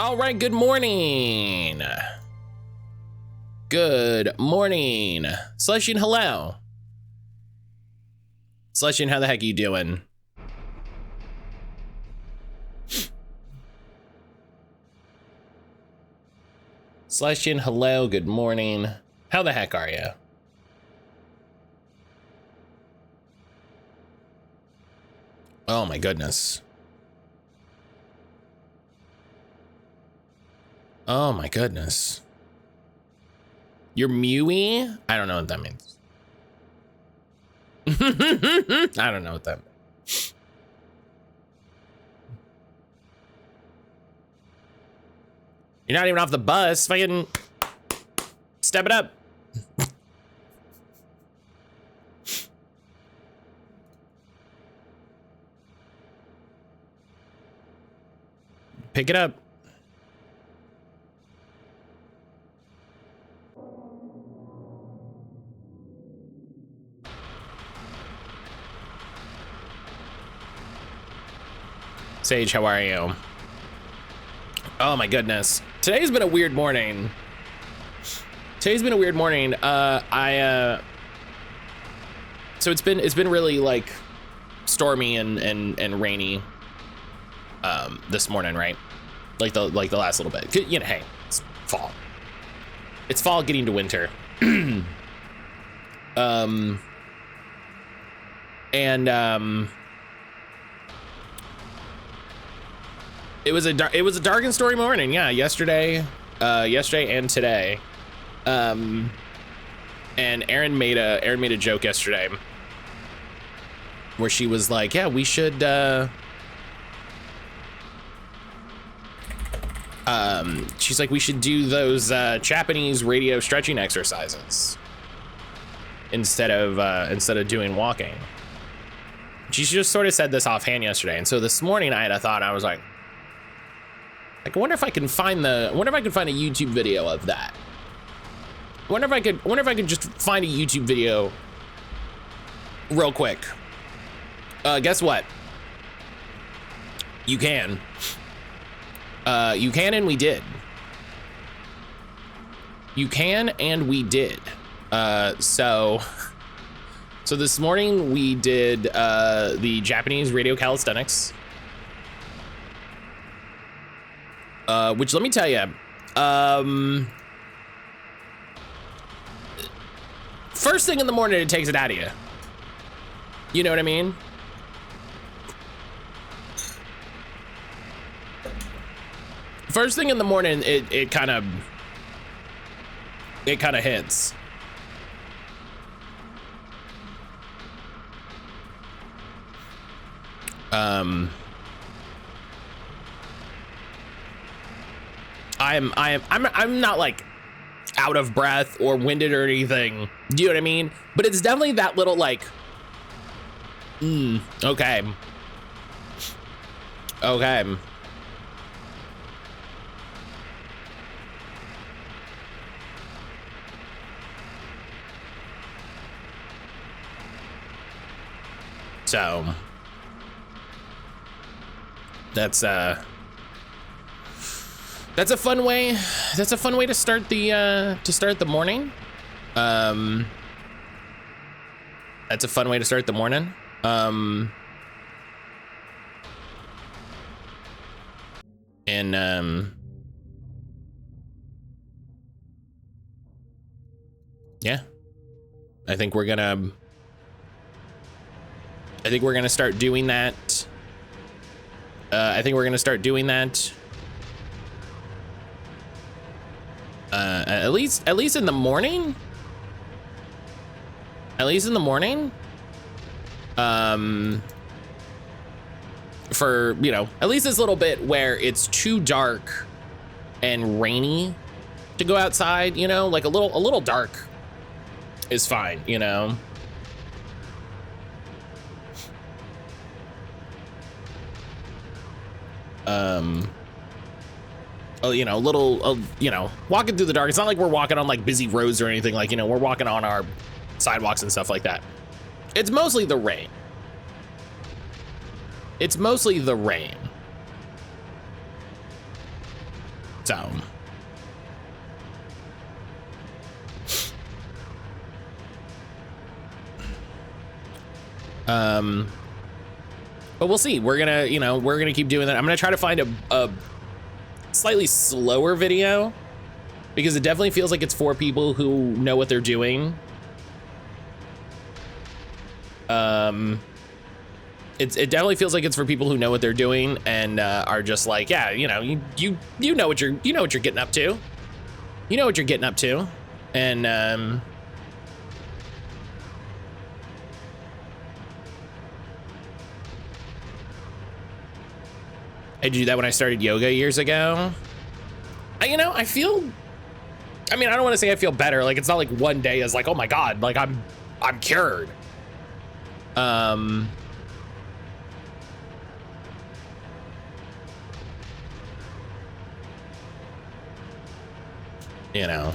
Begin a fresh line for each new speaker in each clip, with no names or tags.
All right, good morning. Good morning. Celestian, hello. Celestian, how the heck are you doing? Celestian, hello, good morning. How the heck are you? Oh my goodness. Oh my goodness. You're Mewy? I don't know what that means. I don't know what that means. You're not even off the bus. Fucking step it up. Pick it up. Sage, how are you? Oh my goodness. Today's been a weird morning. So it's been really like stormy and rainy this morning, right? Like the last little bit. You know, hey, it's fall. It's fall getting to winter. It was a dark and stormy morning, yeah. Yesterday and today, and Erin made a joke yesterday where she was like, "Yeah, we should." She's like, "We should do those Japanese radio stretching exercises instead of doing walking." She just sort of said this offhand yesterday, and so this morning I had a thought. I was like, I wonder if I can find a YouTube video of that. I wonder if I could just find a YouTube video real quick. Guess what? You can. You can, and we did. You can, and we did. So this morning we did the Japanese radio calisthenics. Which, let me tell you, first thing in the morning, it takes it out of you. You know what I mean? First thing in the morning, it kind of hits. I'm not like out of breath or winded or anything. Do you know what I mean? But it's definitely that little like, okay. So that's a fun way. That's a fun way to start the morning. That's a fun way to start the morning. Yeah, I think we're gonna start doing that. At least in the morning. For, you know, at least this little bit where it's too dark and rainy to go outside, you know, like a little dark is fine, you know. You know, you know, walking through the dark. It's not like we're walking on like busy roads or anything, like, you know, we're walking on our sidewalks and stuff like that. It's mostly the rain. So. But we'll see. We're gonna, you know, we're gonna keep doing that. I'm gonna try to find a slightly slower video because it definitely feels like it's for people who know what they're doing. It definitely feels like it's for people who know what they're doing and are just like, yeah, you know, you know what you're getting up to. You know what you're getting up to, and I did that when I started yoga years ago. You know, I feel, I mean, I don't want to say I feel better. Like, it's not like one day is like, oh my God, like I'm cured. You know,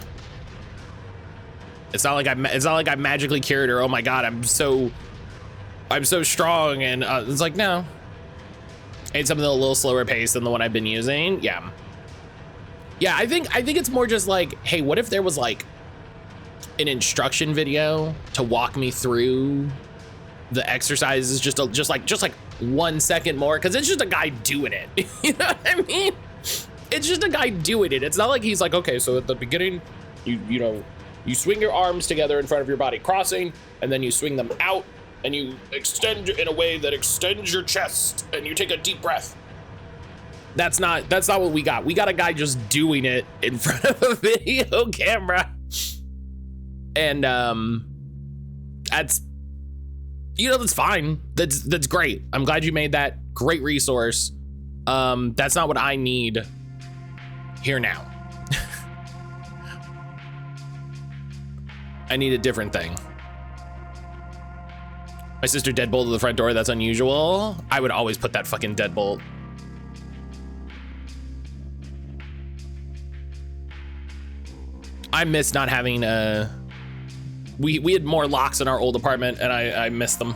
it's not like I'm magically cured or, oh my God, I'm so strong. And it's like, no, I need something a little slower pace than the one I've been using. Yeah. I think it's more just like, hey, what if there was like an instruction video to walk me through the exercises, just like 1 second more, because it's just a guy doing it. You know what I mean? It's just a guy doing it. It's not like he's like, okay, so at the beginning, you know, you swing your arms together in front of your body, crossing, and then you swing them out, and you extend in a way that extends your chest, and you take a deep breath. That's not what we got. We got a guy just doing it in front of a video camera. And that's, you know, that's fine. That's great. I'm glad you made that. Great resource. That's not what I need here now. I need a different thing. My sister deadbolted the front door. That's unusual. I would always put that fucking deadbolt. I miss not having we had more locks in our old apartment, and I miss them.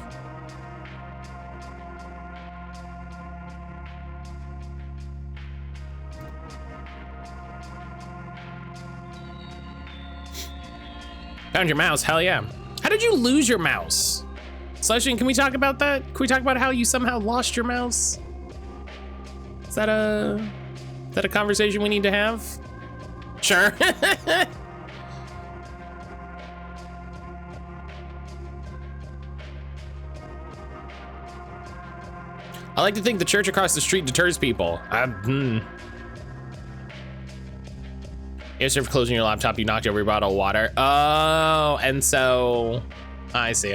Found your mouse, hell yeah. How did you lose your mouse? Slushin, can we talk about that? Can we talk about how you somehow lost your mouse? Is that a conversation we need to have? Sure. I like to think the church across the street deters people. Yesterday for closing your laptop, you knocked over your bottle of water. Oh, and so I see.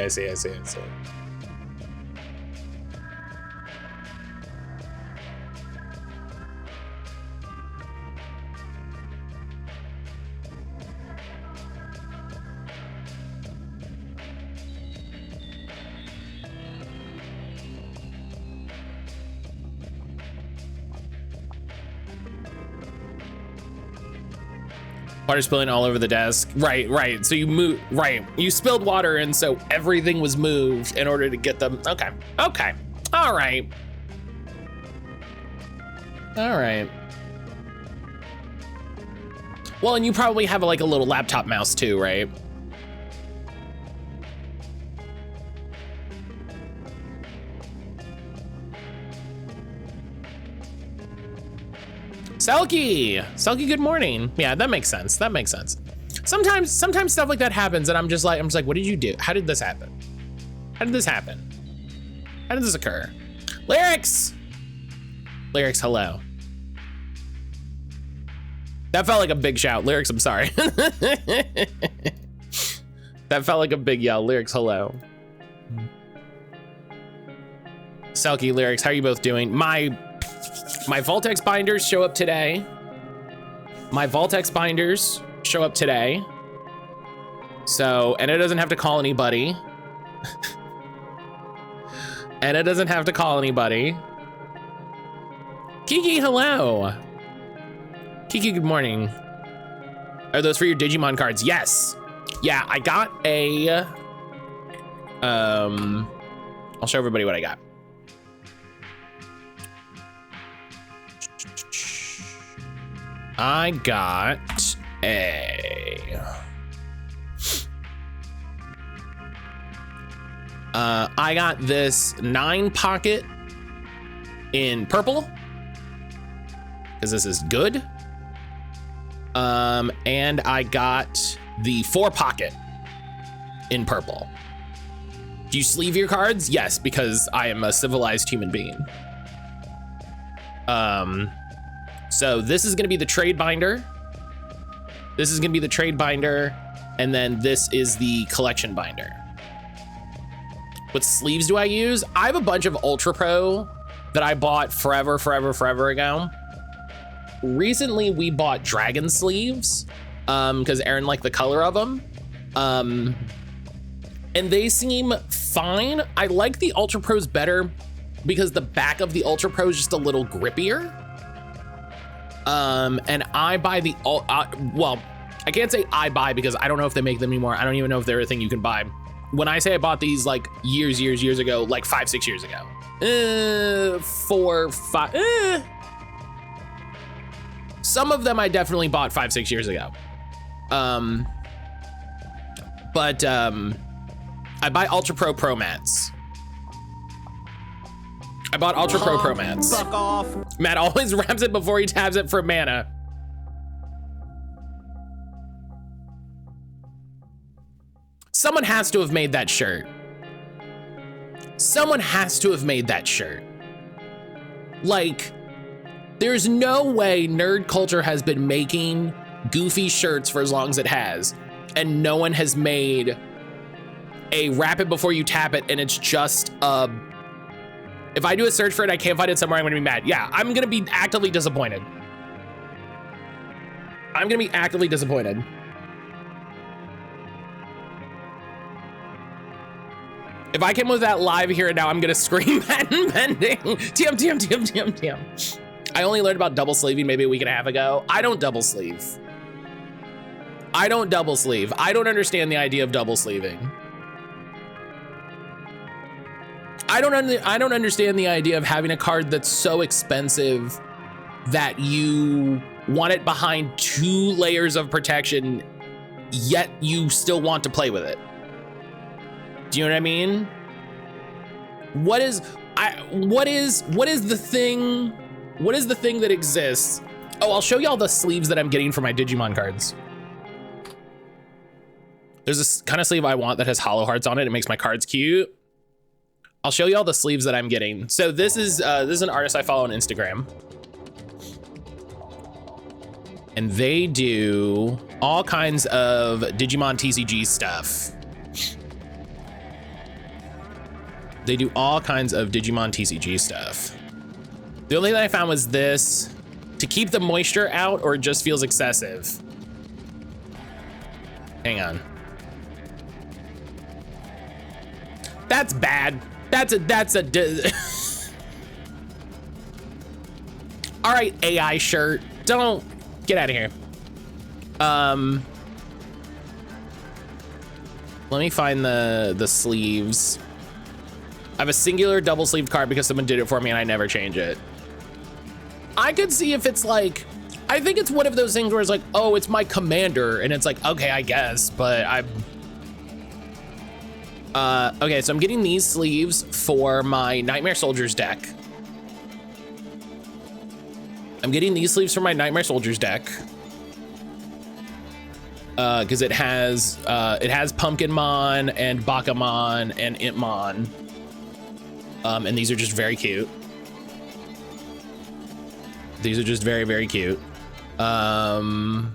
Water spilling all over the desk. Right. So you move, right. You spilled water, and so everything was moved in order to get them. Okay. All right. Well, and you probably have like a little laptop mouse too, right? Selkie, good morning. Yeah, that makes sense. Sometimes stuff like that happens, and I'm just like, what did you do? How did this happen? How did this occur? Lyrics, hello. That felt like a big shout. Lyrics, I'm sorry. That felt like a big yell. Lyrics, hello. Selkie, Lyrics, how are you both doing? My Vaultex binders show up today. So, and it doesn't have to call anybody. Kiki, hello. Kiki, good morning. Are those for your Digimon cards? Yes. Yeah, I got a, I'll show everybody what I got. I got a... I got this 9 pocket in purple, because this is good. And I got the 4 pocket in purple. Do you sleeve your cards? Yes, because I am a civilized human being. So this is gonna be the trade binder. This is gonna be the trade binder. And then this is the collection binder. What sleeves do I use? I have a bunch of Ultra Pro that I bought forever ago. Recently, we bought dragon sleeves because Aaron liked the color of them. And they seem fine. I like the Ultra Pros better because the back of the Ultra Pro is just a little grippier. And I buy the, well, I can't say I buy because I don't know if they make them anymore. I don't even know if they're a thing you can buy. When I say I bought these like years ago, like 5-6 years ago, 4, 5, some of them I definitely bought 5-6 years ago. But I buy Ultra Pro mats. I bought Ultra Pro mats.
Fuck off.
Matt always wraps it before he tabs it for mana. Someone has to have made that shirt. Someone has to have made that shirt. Like, there's no way nerd culture has been making goofy shirts for as long as it has, and no one has made a wrap it before you tap it, and it's just if I do a search for it, I can't find it somewhere, I'm gonna be mad. Yeah, I'm gonna be actively disappointed. I'm gonna be actively disappointed. If I came with that live here and now, I'm gonna scream patent pending. TM. I only learned about double sleeving maybe a week and a half ago. I don't double sleeve. I don't understand the idea of double sleeving. I don't understand the idea of having a card that's so expensive that you want it behind 2 layers of protection, yet you still want to play with it. Do you know what I mean? What is the thing that exists? Oh, I'll show y'all the sleeves that I'm getting for my Digimon cards. There's this kind of sleeve I want that has hollow hearts on it. It makes my cards cute. I'll show y'all the sleeves that I'm getting. So this is an artist I follow on Instagram. And they do all kinds of Digimon TCG stuff. They do all kinds of Digimon TCG stuff. The only thing I found was this to keep the moisture out, or it just feels excessive. Hang on. That's bad. That's a all right, AI shirt. Don't get out of here. Let me find the sleeves. I have a singular double sleeve card because someone did it for me and I never change it. I could see if it's like, I think it's one of those things where it's like, oh, it's my commander. And it's like, okay, I guess, but okay, so I'm getting these sleeves for my Nightmare Soldiers deck. Because it has Pumpkinmon and Bakamon and Impmon. And these are just very cute. These are just very, very cute. I'm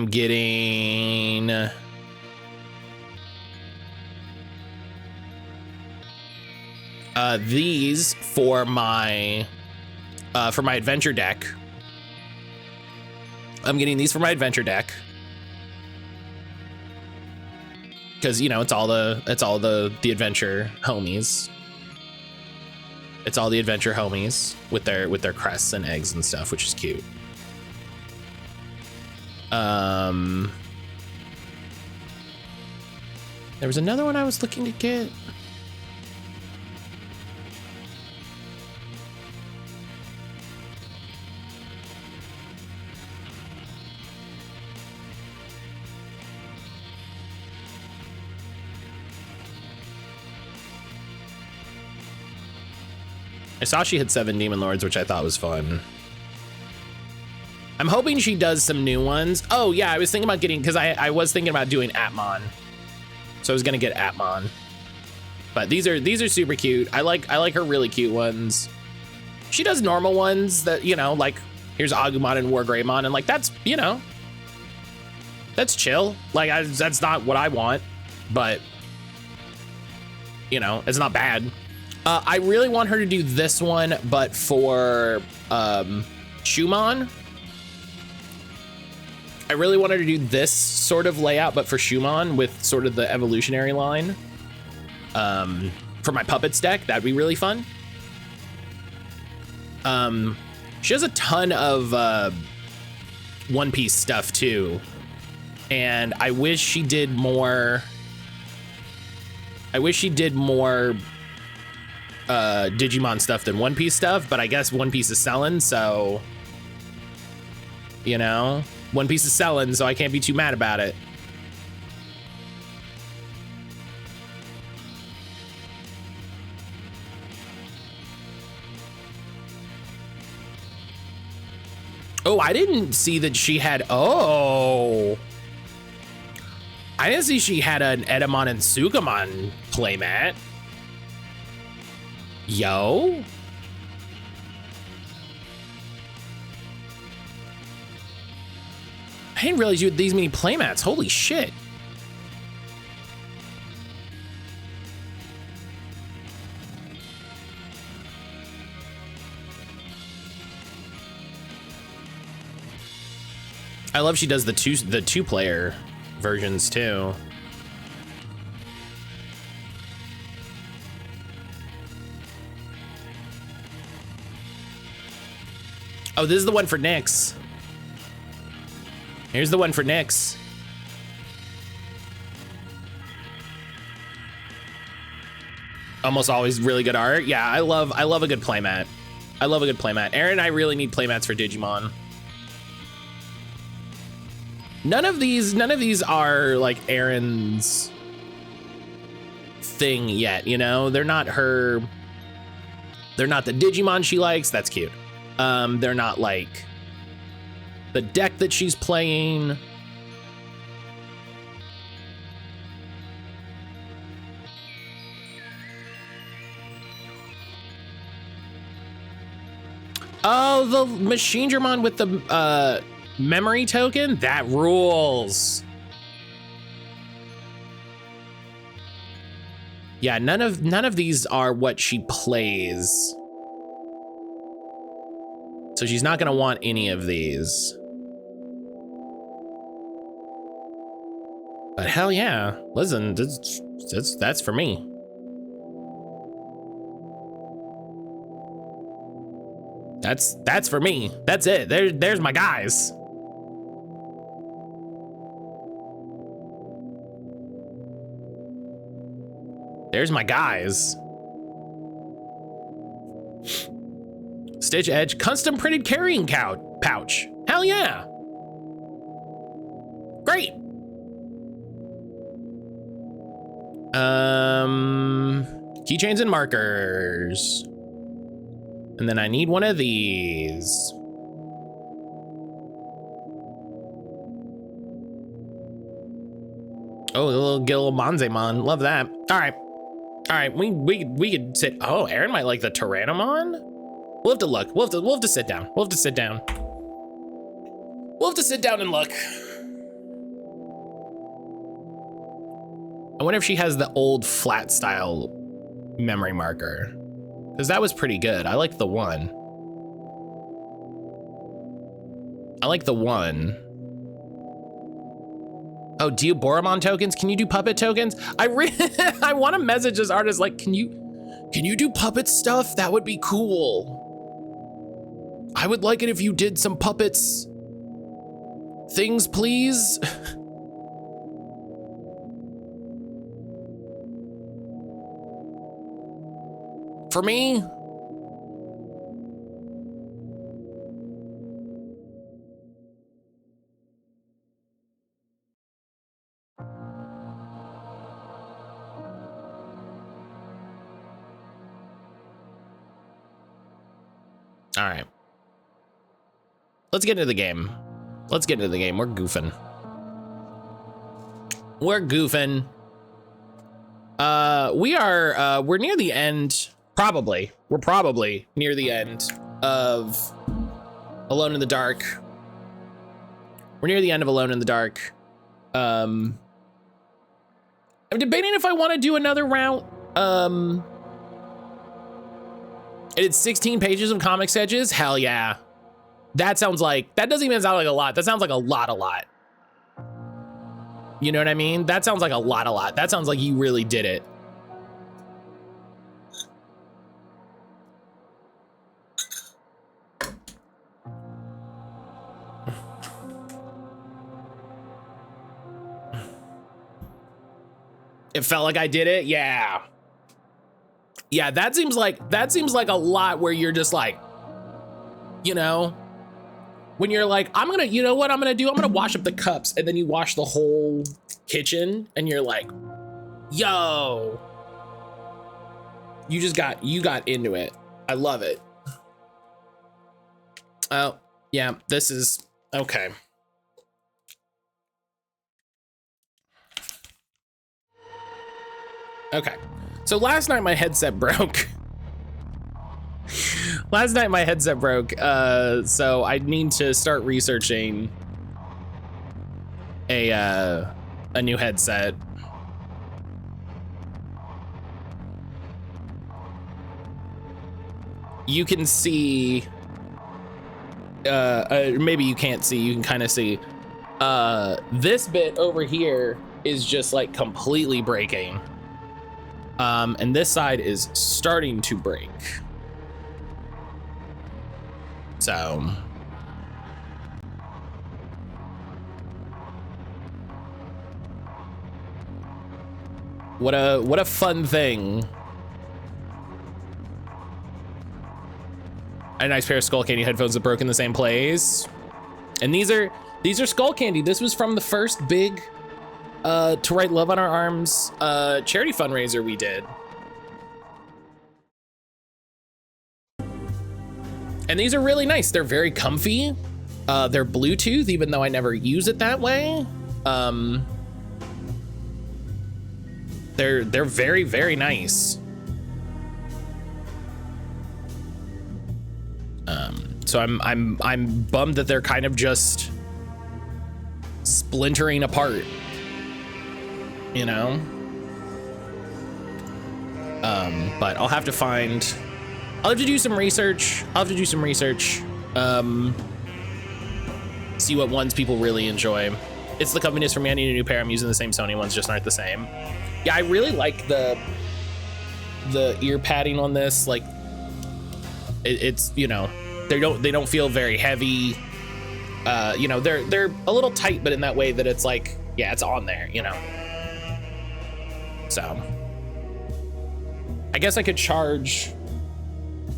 getting these for my adventure deck. I'm getting these for my adventure deck. Because, you know, it's all the adventure homies. It's all the adventure homies with their crests and eggs and stuff, which is cute. There was another one I was looking to get. I saw she had 7 Demon Lords, which I thought was fun. I'm hoping she does some new ones. Oh yeah, I was thinking about getting, because I was thinking about doing Atmon. So I was gonna get Atmon. But these are super cute. I like her really cute ones. She does normal ones that, you know, like here's Agumon and Wargreymon, and like that's, you know, that's chill. Like that's not what I want, but you know, it's not bad. I really want her to do this one, but for Shumon. I really wanted to do this sort of layout, but for Shumon with sort of the evolutionary line. For my puppets deck, that'd be really fun. She has a ton of One Piece stuff too, and I wish she did more. I wish she did more Digimon stuff than One Piece stuff, but I guess One Piece is selling, so you know, One Piece is selling, so I can't be too mad about it. Oh, I didn't see that she had, oh. I didn't see she had an Edamon and Sugamon playmat. Yo. I didn't realize you had these many playmats, holy shit. I love she does the two player versions too. Oh, this is the one for Nyx. Here's the one for Nyx. Almost always really good art. Yeah, I love a good playmat. I love a good playmat. Aaron and I really need playmats for Digimon. None of these are like Erin's thing yet, you know? They're not the Digimon she likes, that's cute. They're not like the deck that she's playing. Oh, the Machinedramon with the memory token? That rules. Yeah, none of these are what she plays. So she's not gonna want any of these. But hell yeah, listen, that's for me. That's for me. That's it. There's my guys. There's my guys. Stitch Edge, custom printed carrying pouch. Hell yeah. Great. Keychains and markers. And then I need one of these. Oh, the little Gillimanzemon, love that. All right, we could sit. Oh, Aaron might like the Tyrannomon. We'll have to look. We'll have to sit down. We'll have to sit down. We'll have to sit down and look. I wonder if she has the old flat style memory marker, because that was pretty good. I like the one. I like the one. Oh, do you Boromon tokens? Can you do puppet tokens? I want to message this artist like, can you do puppet stuff? That would be cool. I would like it if you did some puppets things, please. For me. All right. Let's get into the game. Let's get into the game. We're goofing. We're goofing. We're near the end. We're probably near the end of Alone in the Dark. We're near the end of Alone in the Dark. I'm debating if I want to do another round. It's 16 pages of comic sketches. Hell yeah. That doesn't even sound like a lot. That sounds like a lot. You know what I mean? That sounds like a lot. That sounds like you really did it. It felt like I did it. Yeah. Yeah, that seems like a lot where you're just like, you know, when you're like, you know what I'm gonna do? I'm gonna wash up the cups, and then you wash the whole kitchen and you're like, yo, you got into it. I love it. Oh, yeah, this is okay. Okay, so last night my headset broke. So I need to start researching a new headset. You can see, maybe you can't see, you can kind of see, this bit over here is just like completely breaking. And this side is starting to break. So what a fun thing. A nice pair of Skull Candy headphones that broke in the same place. And these are Skull Candy. This was from the first big To Write Love on Our Arms charity fundraiser we did. And these are really nice. They're very comfy. They're Bluetooth, even though I never use it that way. They're very, very nice. So I'm bummed that they're kind of just splintering apart, you know? But I'll have to do some research. See what ones people really enjoy. It's the companies for me. I need a new pair. I'm using the same Sony ones, just aren't the same. Yeah, I really like the ear padding on this. Like, it's, you know, they don't feel very heavy. You know, they're a little tight, but in that way that it's like, yeah, it's on there, you know. So I guess I could charge.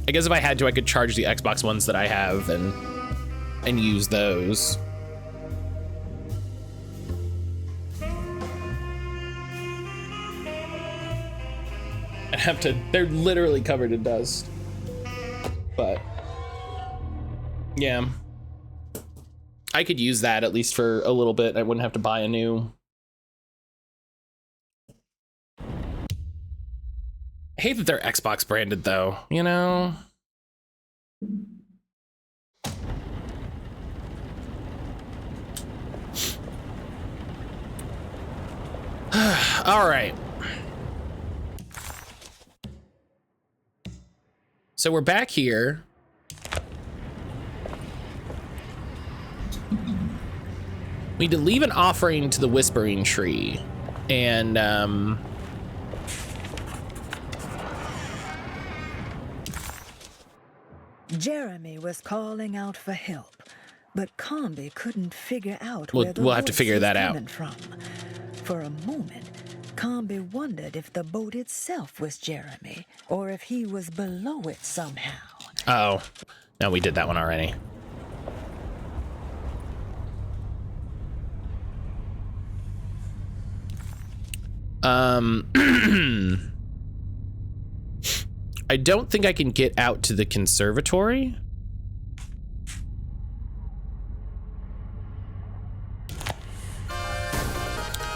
I guess if I had to, I could charge the Xbox ones that I have and use those. I'd have to, they're literally covered in dust. But yeah, I could use that at least for a little bit. I wouldn't have to buy a new. I hate that they're Xbox branded though, you know? All right. So we're back here. We need to leave an offering to the Whispering Tree. And
Jeremy was calling out for help, but Combi couldn't figure out
we'll
where the
have to
voice
figure
was
that out.
coming from. For a moment, Combi wondered if the boat itself was Jeremy, or if he was below it somehow.
Oh, no, we did that one already. I don't think I can get out to the conservatory.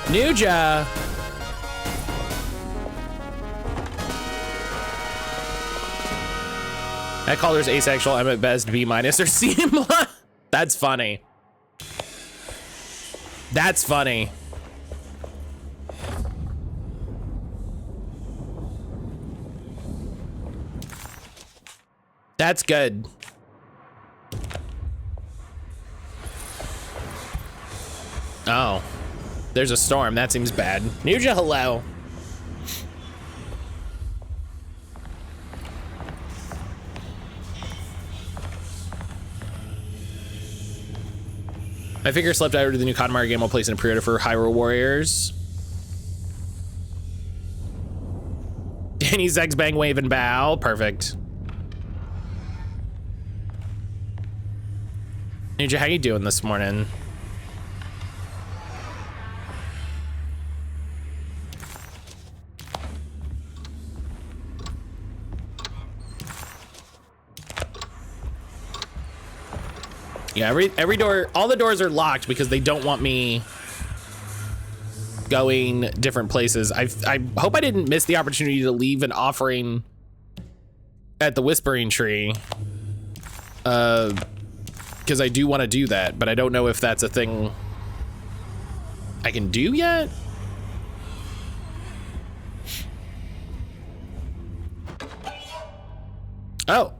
Nuja. Mattcaulder's asexual. I'm at best B- or C+. That's funny. That's funny. That's good. Oh, there's a storm. That seems bad. Nuja, hello. My figure slipped out of the new Conmar game while placing a pre-order for Hyrule Warriors. Danny Zex bang wave and bow. Perfect. Ninja, how you doing this morning? Yeah, every door, all the doors are locked because they don't want me going different places. I hope I didn't miss the opportunity to leave an offering at the Whispering Tree. Because I do want to do that, but I don't know if that's a thing I can do yet. Oh.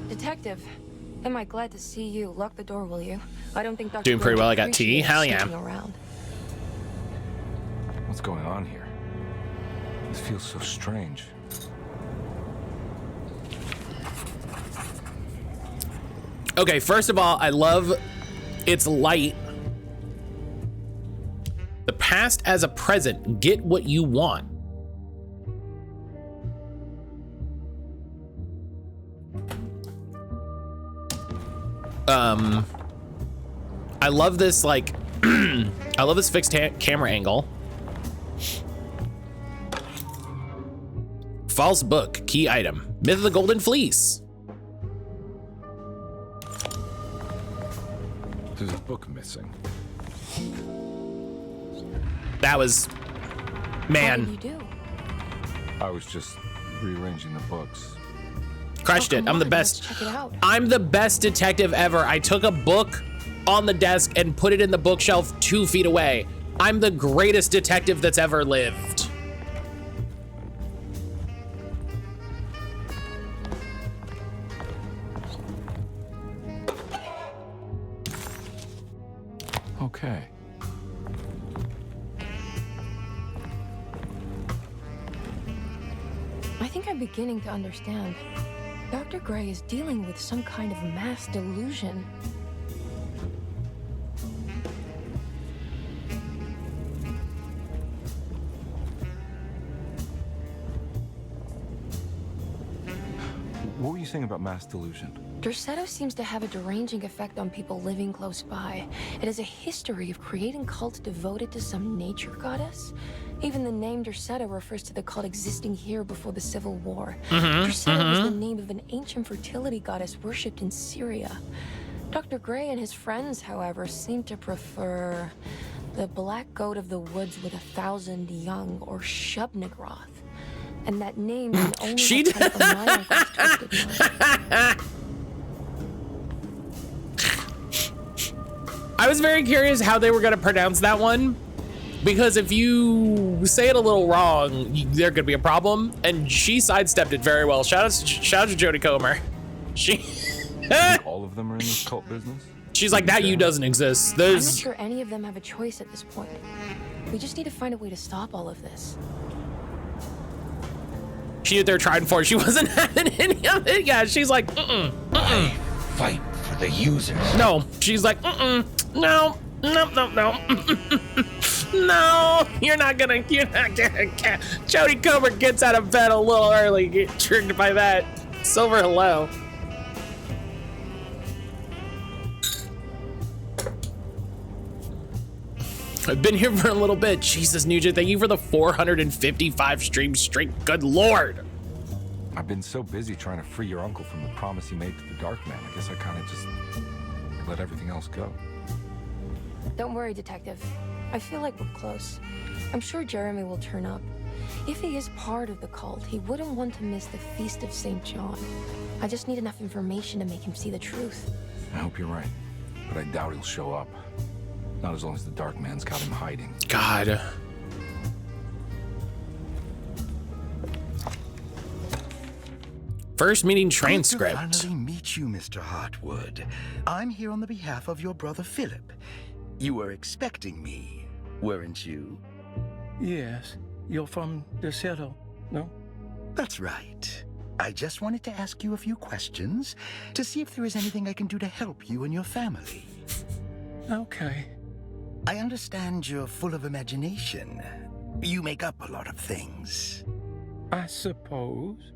Detective, am I glad to see you. Lock the door, will you? I don't think Dr.
Doing pretty well. I got
appreciates
tea. Hell yeah.
sticking around.
What's going on here? This feels so strange.
Okay, first of all, I love it's light. The past as a present. Get what you want. I love this, like, I love this fixed camera angle. False book, key item. Myth of the Golden Fleece.
There's a book missing.
That was, man.
What did you do?
I was just rearranging the books.
Crushed it. I'm the best.
Check it out.
I'm the best detective ever. I took a book on the desk and put it in the bookshelf 2 feet away. I'm the greatest detective that's ever lived.
Okay.
I think I'm beginning to understand. Dr. Gray is dealing with some kind of mass delusion.
What were you saying about mass delusion?
Derceto seems to have a deranging effect on people living close by. It has a history of creating cults devoted to some nature goddess. Even the name Derceto refers to the cult existing here before the Civil War. Derceto was the name of an ancient fertility goddess worshipped in Syria. Dr. Gray and his friends, however, seem to prefer the black goat of the woods with 1,000 young, or Shub-Nigroth. And that name can only
She
have come from my uncle's twisted mind.
I was very curious how they were going to pronounce that one, because if you say it a little wrong, there could be a problem. And she sidestepped it very well. Shout out to Jodie Comer. She,
All of them are in this cult business?
she's like, that you doesn't exist.
I'm not
There's,
sure any of them have a choice at this point. We just need to find a way to stop all of this.
she did their tried for. She wasn't having any of it. Yeah, she's like,
I fight for the users.
no. She's like, no, no, no, no. No, you're not gonna. Jodie Comer gets out of bed a little early, get triggered by that. Silver, hello. I've been here for a little bit. Jesus, Nugent, thank you for the 455 streams straight. Good Lord.
I've been so busy trying to free your uncle from the promise he made to the Dark Man. I guess I kind of just let everything else go.
Don't worry, Detective. I feel like we're close. I'm sure Jeremy will turn up. If he is part of the cult, he wouldn't want to miss the Feast of St. John. I just need enough information to make him see the truth.
I hope you're right, but I doubt he'll show up. Not as long as the Dark Man's got him hiding.
God. First meeting transcript.
Good to finally meet you, Mr. Hartwood. I'm here on the behalf of your brother Philip. You were expecting me, weren't you?
Yes. You're from Derceto, no?
That's right. I just wanted to ask you a few questions to see if there is anything I can do to help you and your family.
Okay.
I understand you're full of imagination. You make up a lot of things.
I suppose.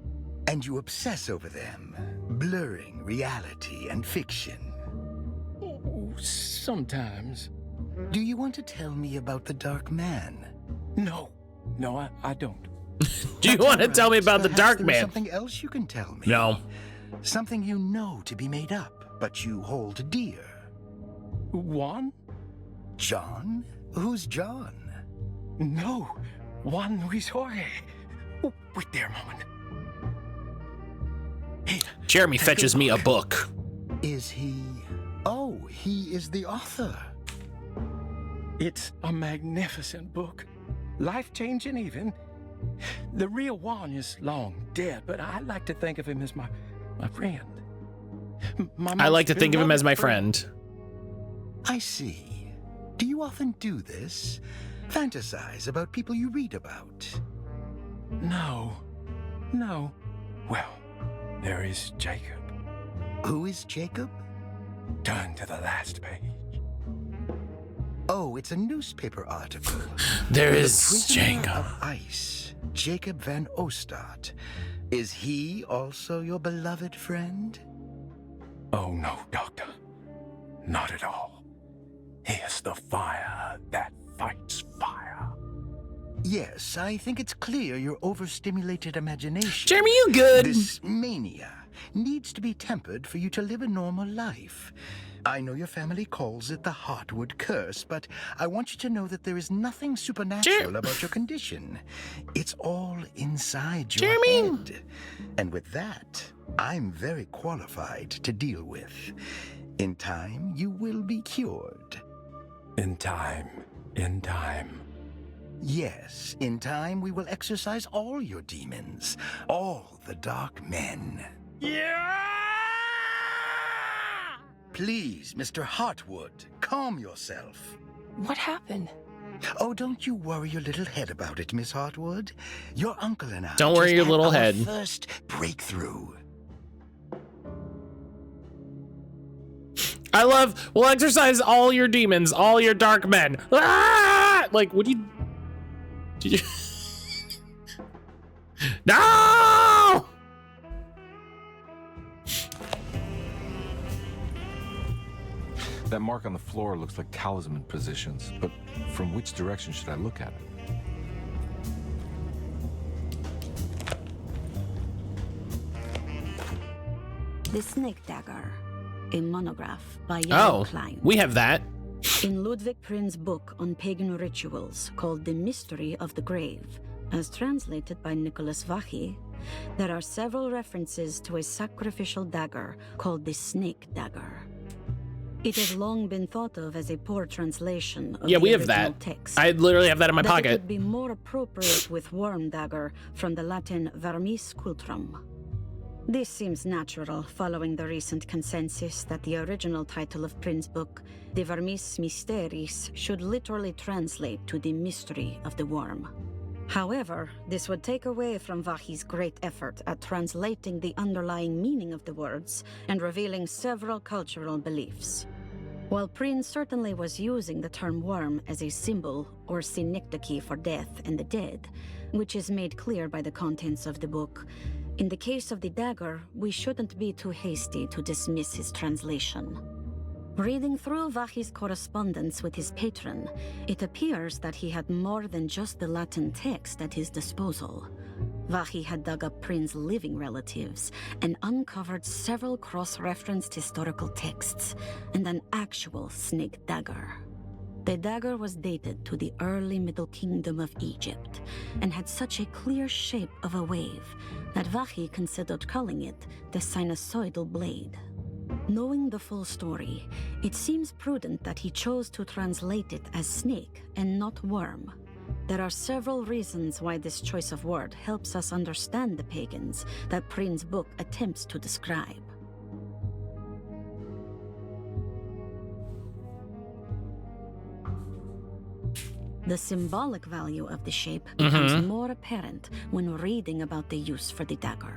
And you obsess over them, blurring reality and fiction.
Oh, sometimes.
Do you want to tell me about the Dark Man?
No, I don't.
Do you want to tell me about the Dark
Perhaps there is
Man?
something else you can tell me.
No.
Something you know to be made up, but you hold dear.
Juan?
John? Who's John?
No, Juan Luis Jorge. Oh, wait there a moment. Hey,
Jeremy
take
fetches me a
look.
book.
Is he... Oh, he is the author.
it's a magnificent book. Life-changing even. The real Juan is long dead, but I like to think of him as my friend.
I like to think of him as my friend.
I see. Do you often do this? Fantasize about people you read about?
No. Well, there is Jacob.
Who is Jacob?
Turn to the last page.
Oh, it's a newspaper article.
There
The
is
prisoner
Jacob.
of Ice, Jacob van Ostad. Is he also your beloved friend?
Oh no, Doctor. Not at all. He is the fire that fights fire.
Yes, I think it's clear your overstimulated imagination.
Jeremy, you good?
This mania needs to be tempered for you to live a normal life. I know your family calls it the Hartwood curse, but I want you to know that there is nothing supernatural about your condition. It's all inside your head. And with that, I'm very qualified to deal with. In time, you will be cured.
In time.
Yes, in time we will exorcise all your demons, all the dark men.
Yeah!
Please, Mr. Hartwood, calm yourself.
What happened?
Oh, don't you worry your little head about it, Miss Hartwood. Your uncle and I
Don't worry
just
your
had
little
our
head.
first breakthrough.
I love, we'll exercise all your demons, all your dark men. Ah! Like, what do you... Did you... No!
That mark on the floor looks like talisman positions, but from which direction should I look at it?
The Snake Dagger, a monograph by Jan
Oh,
Klein.
we have that.
In Ludwig Prin's book on pagan rituals called The Mystery of the Grave, as translated by Nicholas Vachy, there are several references to a sacrificial dagger called the Snake Dagger. It has long been thought of as a poor translation of
Yeah,
the
we have
original
that.
text.
I literally have that in my
It
pocket.
would be more appropriate with worm dagger from the Latin vermis cultrum. This seems natural following the recent consensus that the original title of Prin's book, De Vermis Mysteris, should literally translate to the mystery of the worm. However, this would take away from Vachy's great effort at translating the underlying meaning of the words and revealing several cultural beliefs. While Prin certainly was using the term worm as a symbol or synecdoche for death and the dead, which is made clear by the contents of the book, in the case of the dagger, we shouldn't be too hasty to dismiss his translation. Reading through Vachy's correspondence with his patron, it appears that he had more than just the Latin text at his disposal. Vahi had dug up Prin's living relatives and uncovered several cross-referenced historical texts and an actual snake dagger. The dagger was dated to the early Middle Kingdom of Egypt and had such a clear shape of a wave that Vahi considered calling it the sinusoidal blade. Knowing the full story, it seems prudent that he chose to translate it as snake and not worm. There are several reasons why this choice of word helps us understand the pagans that Prin's book attempts to describe. The symbolic value of the shape becomes more apparent when reading about the use for the dagger.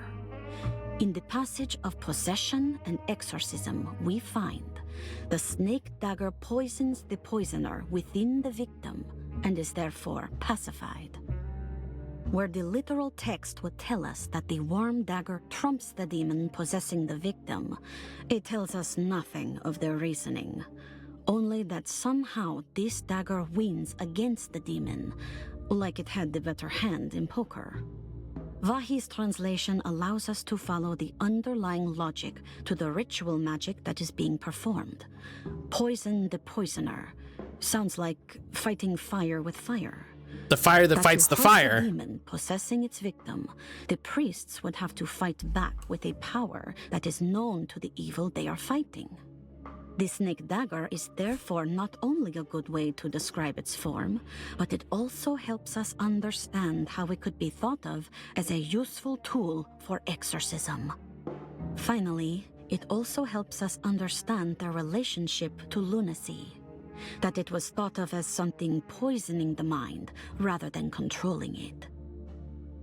In the passage of possession and exorcism, we find the snake dagger poisons the poisoner within the victim and is therefore pacified. Where the literal text would tell us that the worm dagger trumps the demon possessing the victim, it tells us nothing of their reasoning, only that somehow this dagger wins against the demon, like it had the better hand in poker. Vahi's translation allows us to follow the underlying logic to the ritual magic that is being performed. Poison the poisoner. Sounds like fighting fire with fire.
The fire that fights the fire.
The demon possessing its victim, the priests would have to fight back with a power that is known to the evil they are fighting. The snake dagger is therefore not only a good way to describe its form, but it also helps us understand how it could be thought of as a useful tool for exorcism. Finally, it also helps us understand their relationship to lunacy, that it was thought of as something poisoning the mind rather than controlling it.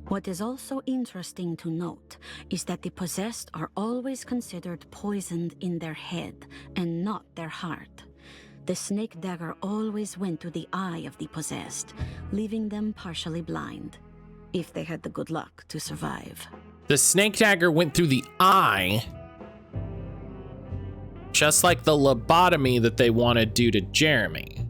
What is also interesting to note is that the possessed are always considered poisoned in their head and not their heart. The snake dagger always went to the eye of the possessed, leaving them partially blind, if they had the good luck to survive.
The snake dagger went through the eye, just like the lobotomy that they want to do to Jeremy.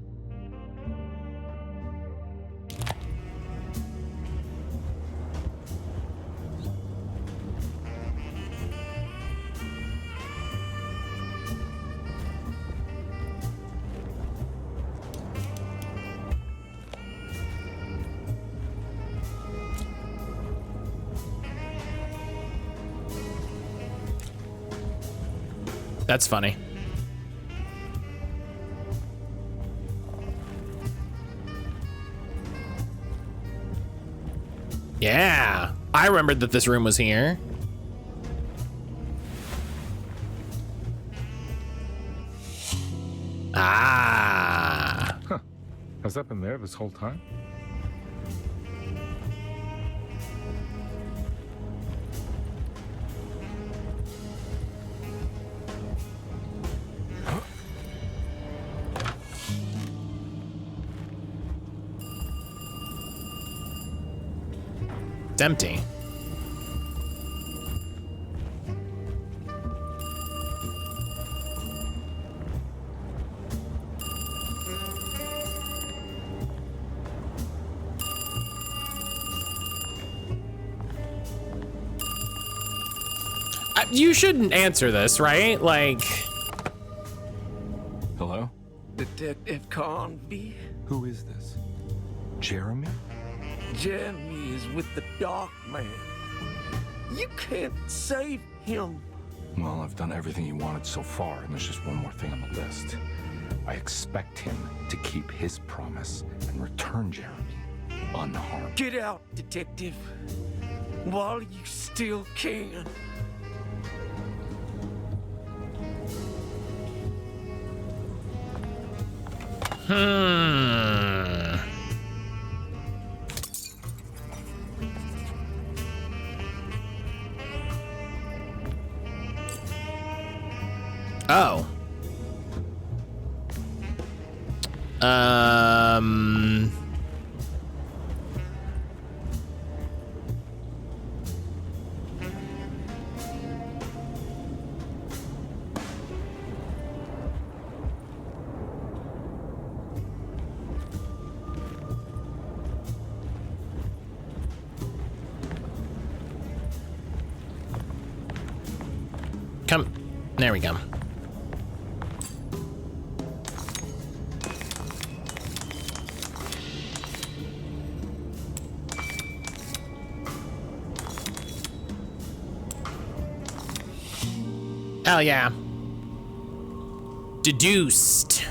That's funny. Yeah, I remembered that this room was here. Ah.
Huh. Has that been there this whole time?
It's empty. You shouldn't answer this, right? Like...
Hello?
Detective Conby?
Who is this? Jeremy?
Jeremy is with the Dark Man. You can't save him.
Well, I've done everything he wanted so far, and there's just one more thing on the list. I expect him to keep his promise and return Jeremy unharmed.
Get out, Detective, while you still can.
Oh. There we go. Hell yeah. Deduced.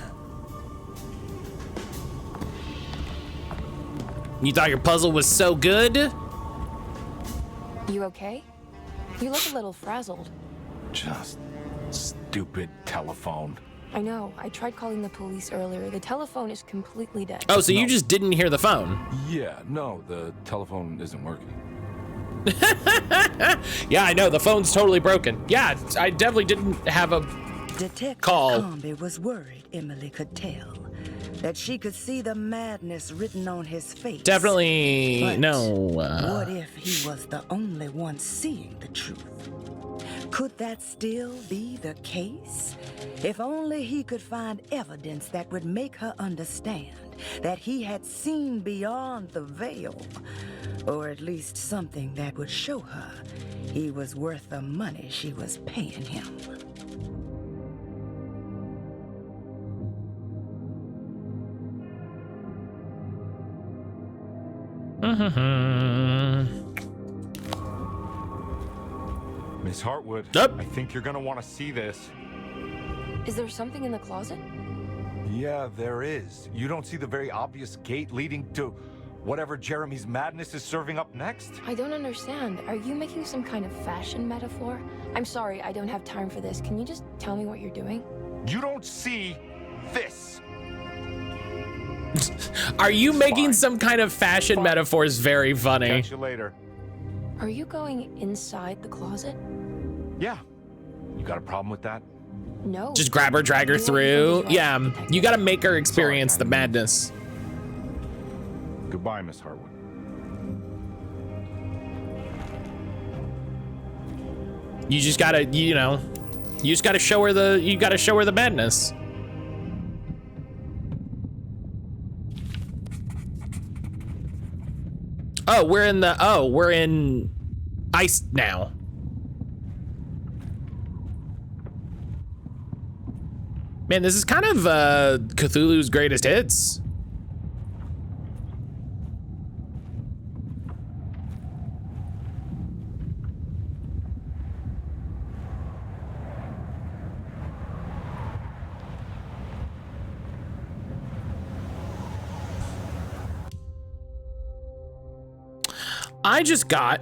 You thought your puzzle was so good?
You okay? You look a little frazzled.
Just stupid telephone.
I know. I tried calling the police earlier. The telephone is completely dead.
Oh, so you just didn't hear the phone?
Yeah, no, the telephone isn't working.
Yeah, I know. The phone's totally broken. Yeah, I definitely didn't have a
Detective
call.
Comby was worried Emily could tell, that she could see the madness written on his face.
Definitely
But
no.
what if he was the only one seeing the truth? Could that still be the case? If only he could find evidence that would make her understand that he had seen beyond the veil, or at least something that would show her he was worth the money she was paying him.
Miss Hartwood,
Yep.
I think you're gonna want to see this.
Is there something in the closet?
Yeah, there is. You don't see the very obvious gate leading to whatever Jeremy's madness is serving up next?
I don't understand. Are you making some kind of fashion metaphor? I'm sorry, I don't have time for this. Can you just tell me what you're doing?
You don't see this.
Are you making
Fine.
some kind of fashion metaphors? Very funny.
Catch you later.
Are you going inside the closet?
Yeah. You got a problem with that?
No.
Just grab her, drag her
Do what you think
through.
is right,
Yeah,
Detective.
you gotta make her experience the madness.
Goodbye, Miss Hartwood.
You just gotta, you just gotta show her the madness. Oh, we're in ice now. Man, this is kind of Cthulhu's greatest hits. I just got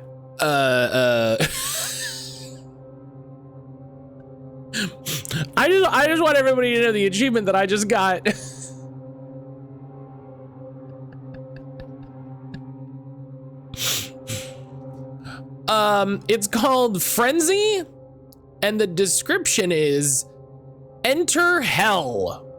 I just want everybody to know the achievement that I just got. It's called Frenzy, and the description is enter hell.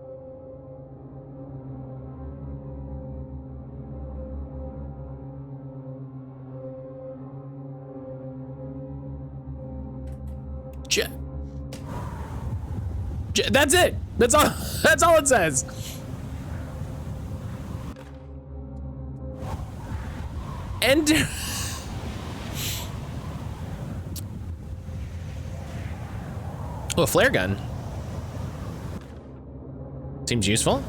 That's it. That's all. That's all it says. Enter. Oh, a flare gun. Seems useful.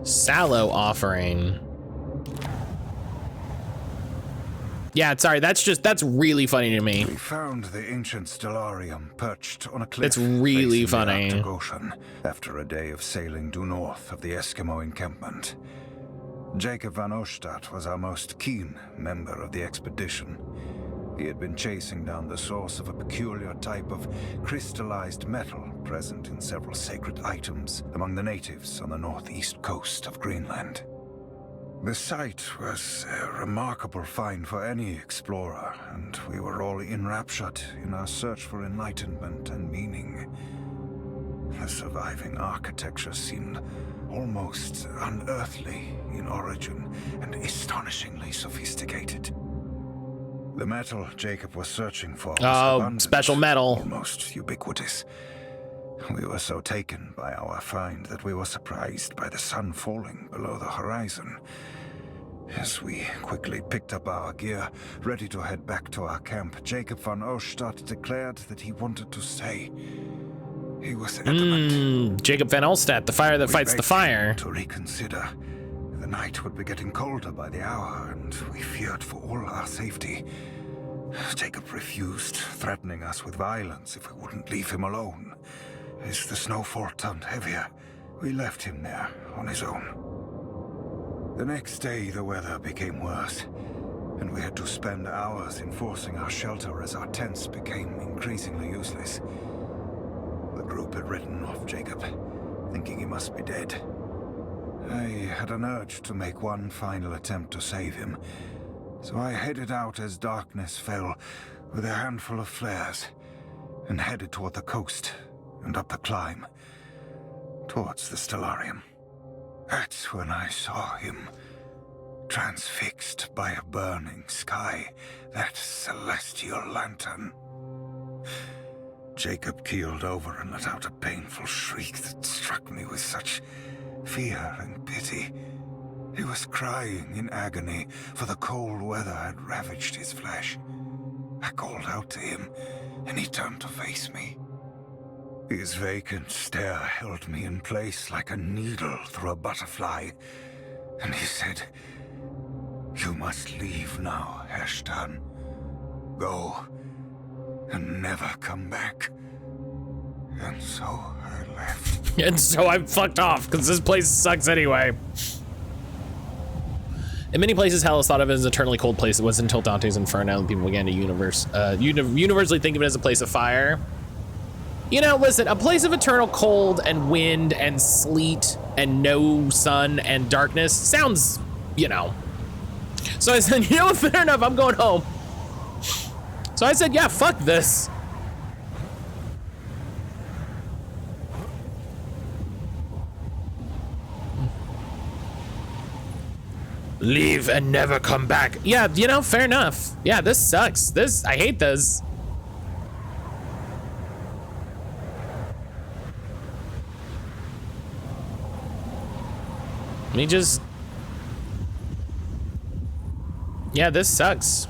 Sallow offering. Yeah, sorry, that's really funny to me.
We found the ancient stellarium perched on a cliff.
It's really
facing the
funny.
Arctic Ocean after a day of sailing due north of the Eskimo encampment. Jacob van Oostad was our most keen member of the expedition. He had been chasing down the source of a peculiar type of crystallized metal present in several sacred items among the natives on the northeast coast of Greenland. The site was a remarkable find for any explorer, and we were all enraptured in our search for enlightenment and meaning. The surviving architecture seemed almost unearthly in origin and astonishingly sophisticated. The metal Jacob was searching for was abundant,
special metal.
almost ubiquitous. We were so taken by our find that we were surprised by the sun falling below the horizon. As we quickly picked up our gear, ready to head back to our camp, Jacob von Osterstadt declared that he wanted to stay. He was adamant.
Jacob van Olstadt, the fire that fights the fire.
To reconsider. The night would be getting colder by the hour, and we feared for all our safety. Jacob refused, threatening us with violence if we wouldn't leave him alone. As the snowfall turned heavier, we left him there on his own. The next day, the weather became worse, and we had to spend hours enforcing our shelter as our tents became increasingly useless. The group had written off Jacob, thinking he must be dead. I had an urge to make one final attempt to save him, so I headed out as darkness fell with a handful of flares and headed toward the coast and up the climb, towards the Stellarium. That's when I saw him, transfixed by a burning sky, that celestial lantern. Jacob keeled over and let out a painful shriek that struck me with such fear and pity. He was crying in agony, for the cold weather had ravaged his flesh. I called out to him, and he turned to face me. His vacant stare held me in place like a needle through a butterfly, and he said, "You must leave now, Herrstern. Go, and never come back." And so I left.
And so I fucked off, because this place sucks anyway. In many places, hell is thought of as an eternally cold place. It wasn't until Dante's Inferno that people began to universally think of it as a place of fire. You know, listen, a place of eternal cold and wind and sleet and no sun and darkness sounds, you know. So I said, you know what, fair enough, I'm going home. So I said, yeah, fuck this. Leave and never come back. Yeah, you know, fair enough. Yeah, this sucks. I hate this. Let me just... Yeah, this sucks.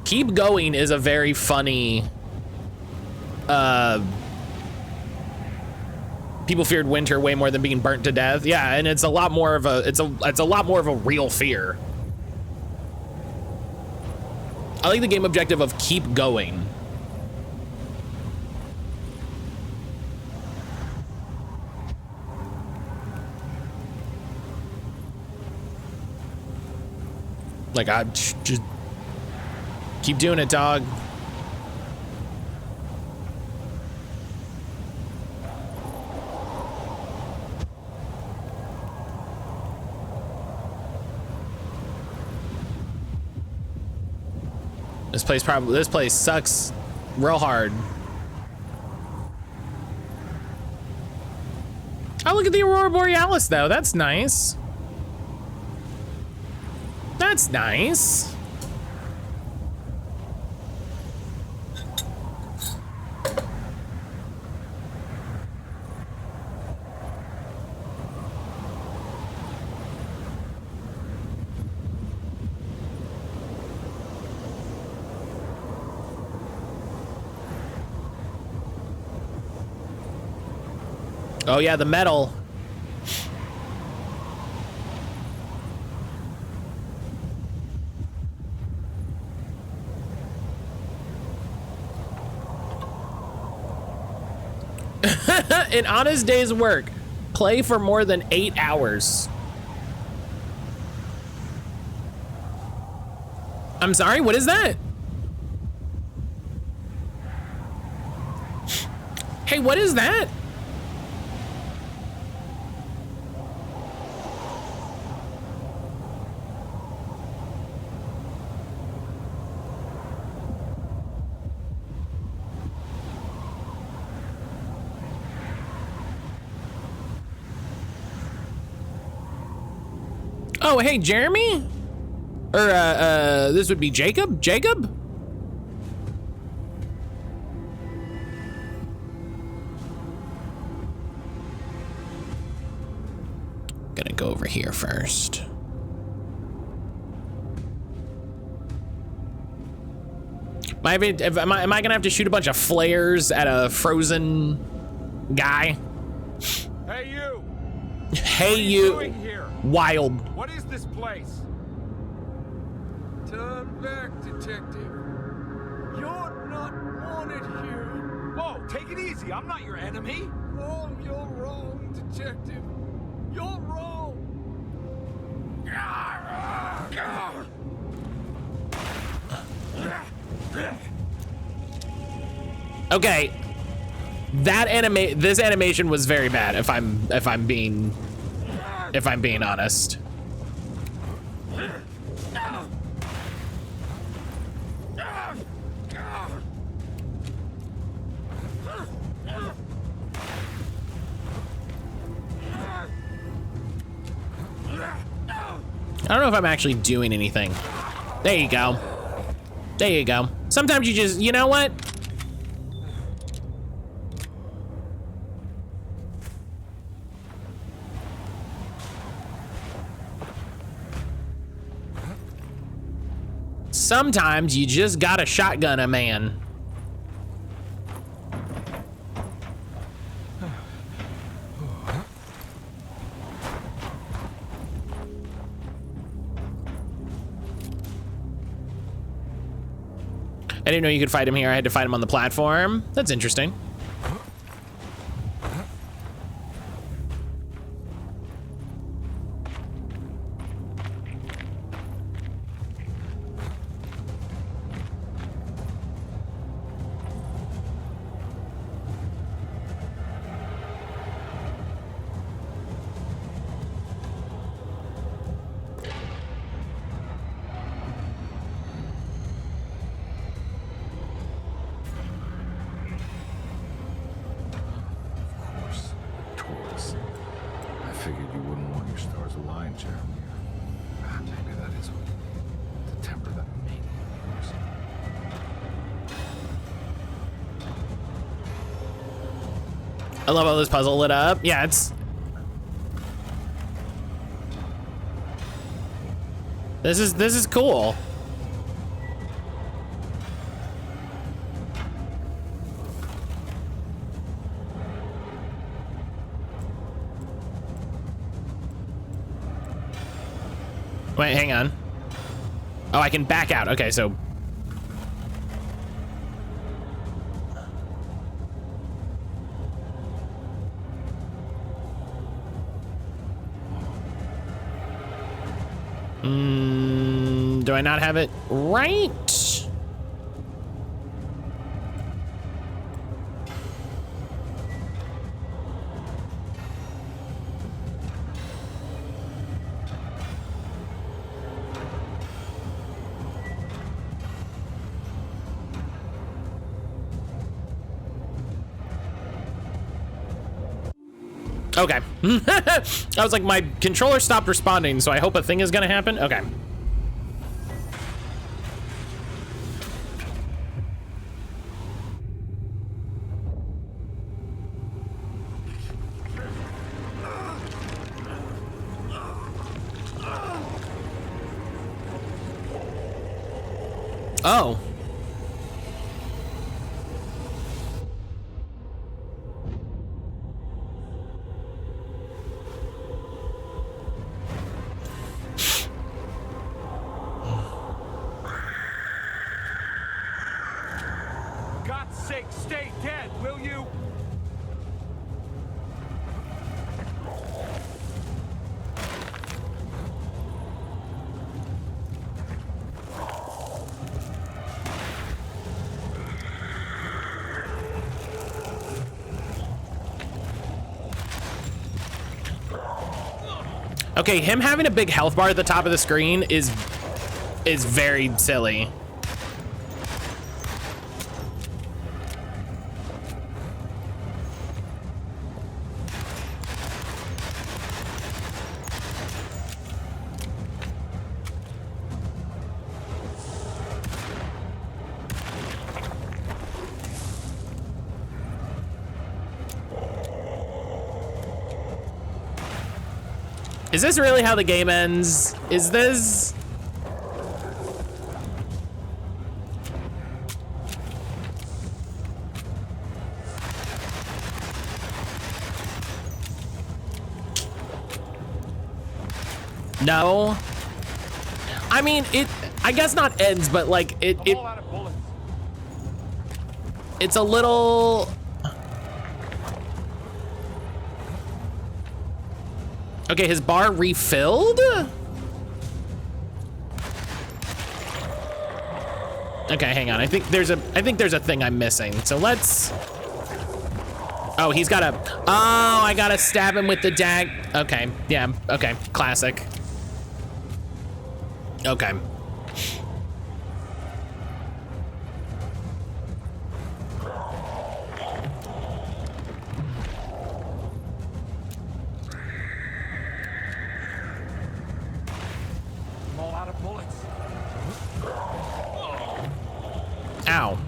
Keep going is a very funny... People feared winter way more than being burnt to death. Yeah, and it's a lot more of a it's a lot more of a real fear. I like the game objective of keep going. Like, I just keep doing it, dog. This place sucks real hard. Oh, look at the Aurora Borealis though. That's nice. That's nice. Oh yeah, the metal. An honest day's work. Play for more than 8 hours. I'm sorry, what is that? Hey, what is that? Oh, hey, Jeremy? Or, this would be Jacob? Jacob? go over here first. Am I gonna have to shoot a bunch of flares at a frozen guy?
Hey, you!
Hey,
what are you doing here?
Wild.
What is this place?
Turn back, detective. You're not wanted here.
Whoa, take it easy. I'm not your enemy.
Wrong, you're wrong, detective. You're wrong.
Okay. This animation was very bad if I'm being honest. I don't know if I'm actually doing anything. There you go. There you go. Sometimes you just, you know what? Sometimes you just gotta shotgun a man. I didn't know you could fight him here. I had to fight him on the platform. That's interesting. I love how this puzzle lit up. Yeah, it's... This is cool. Wait, hang on. Oh, I can back out. Okay, so... do I not have it right? Okay. I was like, my controller stopped responding, so I hope a thing is gonna happen. Okay. Oh.
God's sake, stay dead, will you?
Okay, him having a big health bar at the top of the screen is very silly. Is this really how the game ends? Is this? No. I mean, I guess not ends, but like it's a little. Okay, his bar refilled? Okay, hang on. I think there's a thing I'm missing. So let's. Oh, he's got a. Oh, I gotta stab him with the dag. Okay, yeah. Okay, classic. Okay. Ow.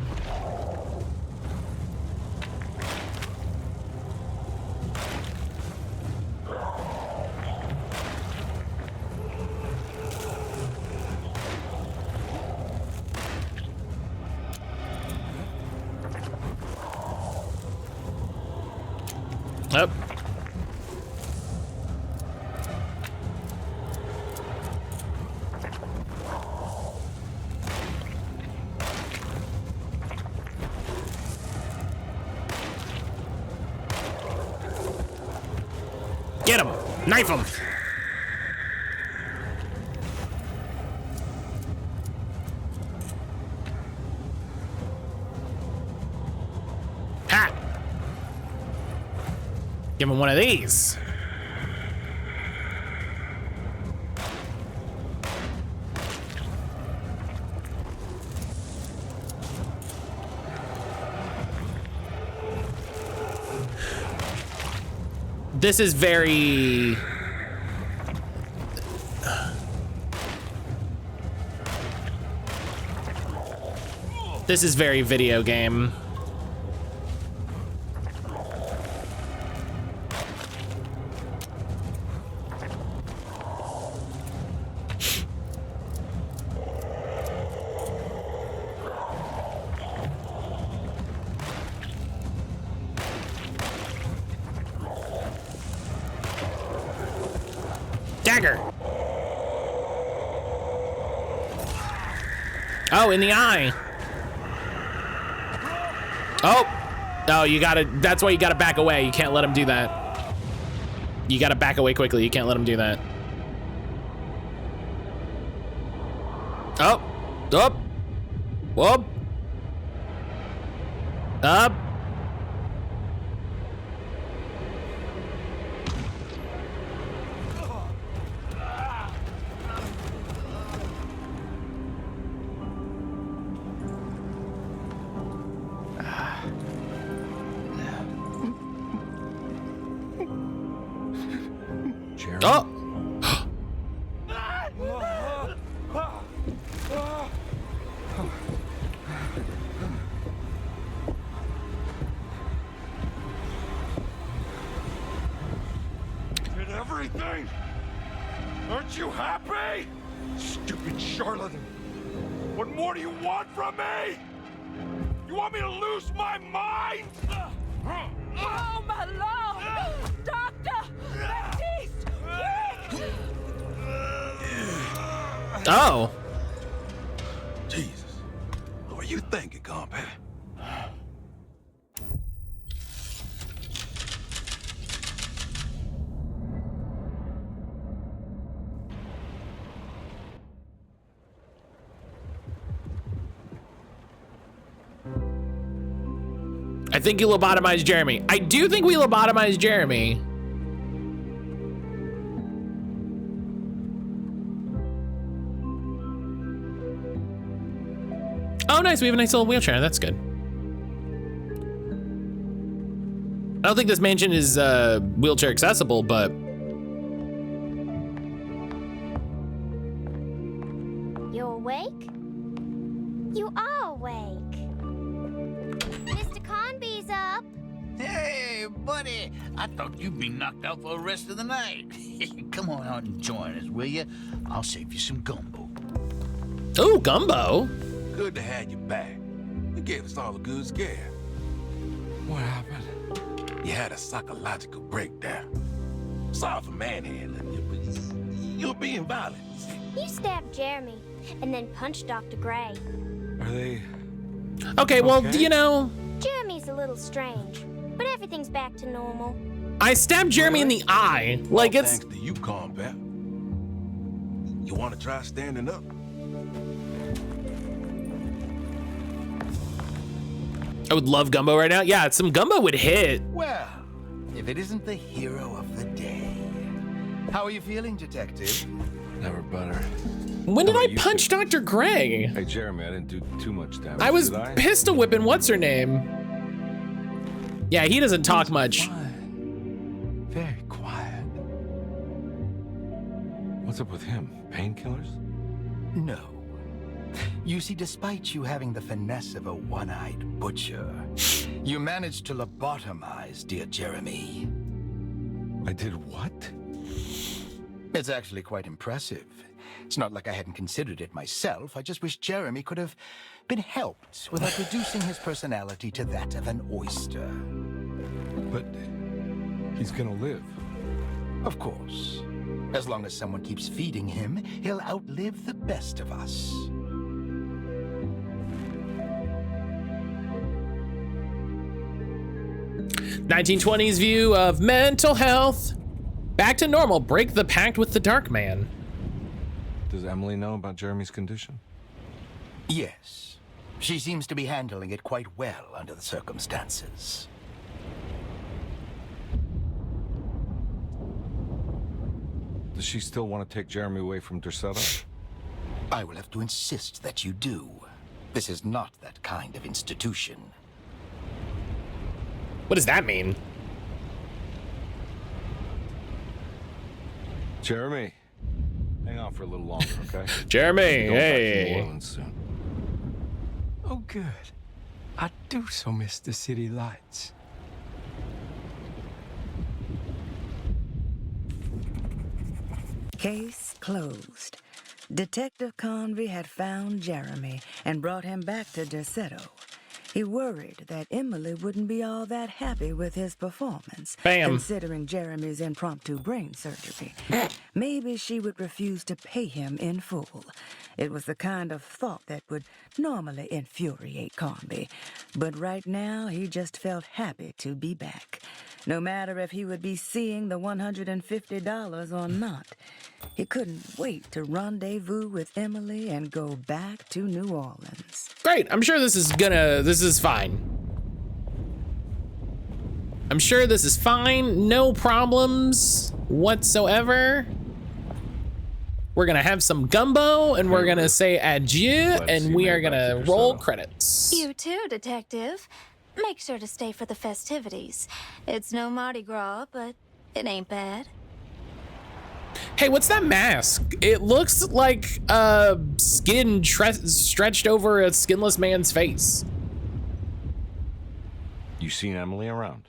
Up. Get him! Knife him! Ha! Give him one of these. This is very... This is very video game. Dagger. Oh, in the eye. Oh. Oh, you gotta, that's why you gotta back away. You can't let him do that. You gotta back away quickly. You can't let him do that. Oh. Up. Whoop. Up. Oh!
Did everything? Aren't you happy? Stupid charlatan. What more do you want from me? You want me to lose my mind?
Oh, my lord! Doctor! Baptiste! Quick!
Oh.
Jesus. What were you thinking, compadre?
I think you lobotomized Jeremy. I do think we lobotomized Jeremy. Oh, nice. We have a nice little wheelchair. That's good. I don't think this mansion is wheelchair accessible, but...
You awake? You are awake. Mr. Conby's up.
Hey, buddy. I thought you'd be knocked out for the rest of the night.
Come on out and join us, will you? I'll save you some gumbo.
Oh, gumbo.
Good to have you back. You gave us all a good scare.
What happened?
You had a psychological breakdown. Sorry for manhandling you, but you're being violent.
You stabbed Jeremy and then punched Dr. Gray.
Are they...
Okay, well, you know...
Jeremy's a little strange, but everything's back to normal.
I stabbed Jeremy in the eye. Like, it's...
Thanks to you, combat. You want to try standing up?
I would love gumbo right now. Yeah, some gumbo would hit.
Well, if it isn't the hero of the day. How are you feeling, Detective?
Never better.
When did I punch Dr. Gray?
Hey, Jeremy, I didn't do too much damage.
I was
did I?
pistol whipping what's her name. Yeah, he doesn't talk much.
Very quiet.
What's up with him? Painkillers?
No. You see, despite you having the finesse of a one-eyed butcher, you managed to lobotomize dear Jeremy.
I did what?
It's actually quite impressive. It's not like I hadn't considered it myself. I just wish Jeremy could have been helped without reducing his personality to that of an oyster.
But he's gonna live.
Of course. As long as someone keeps feeding him, he'll outlive the best of us.
'20s view of mental health. Back to normal. Break the pact with the Dark Man.
Does Emily know about Jeremy's condition?
Yes. She seems to be handling it quite well under the circumstances.
Does she still want to take Jeremy away from Derceto?
I will have to insist that you do. This is not that kind of institution.
What does that mean?
Jeremy, hang on for a little longer, okay?
Jeremy,
We'll be going back to
hey.
New Orleans soon.
Oh, good. I do so miss the city lights.
Case closed. Detective Convey had found Jeremy and brought him back to Derceto. He worried that Emily wouldn't be all that happy with his performance,
Bam.
considering Jeremy's impromptu brain surgery. Maybe she would refuse to pay him in full. It was the kind of thought that would normally infuriate Convey, but right now he just felt happy to be back. No matter if he would be seeing the $150 or not, he couldn't wait to rendezvous with Emily and go back to New Orleans.
Great. I'm sure this is fine. I'm sure this is fine. No problems whatsoever. We're gonna have some gumbo and we're gonna say adieu and we are gonna roll credits.
You too, Detective. Make sure to stay for the festivities. It's no Mardi Gras, but it ain't bad.
Hey, what's that mask? It looks like skin stretched over a skinless man's face.
You seen Emily around?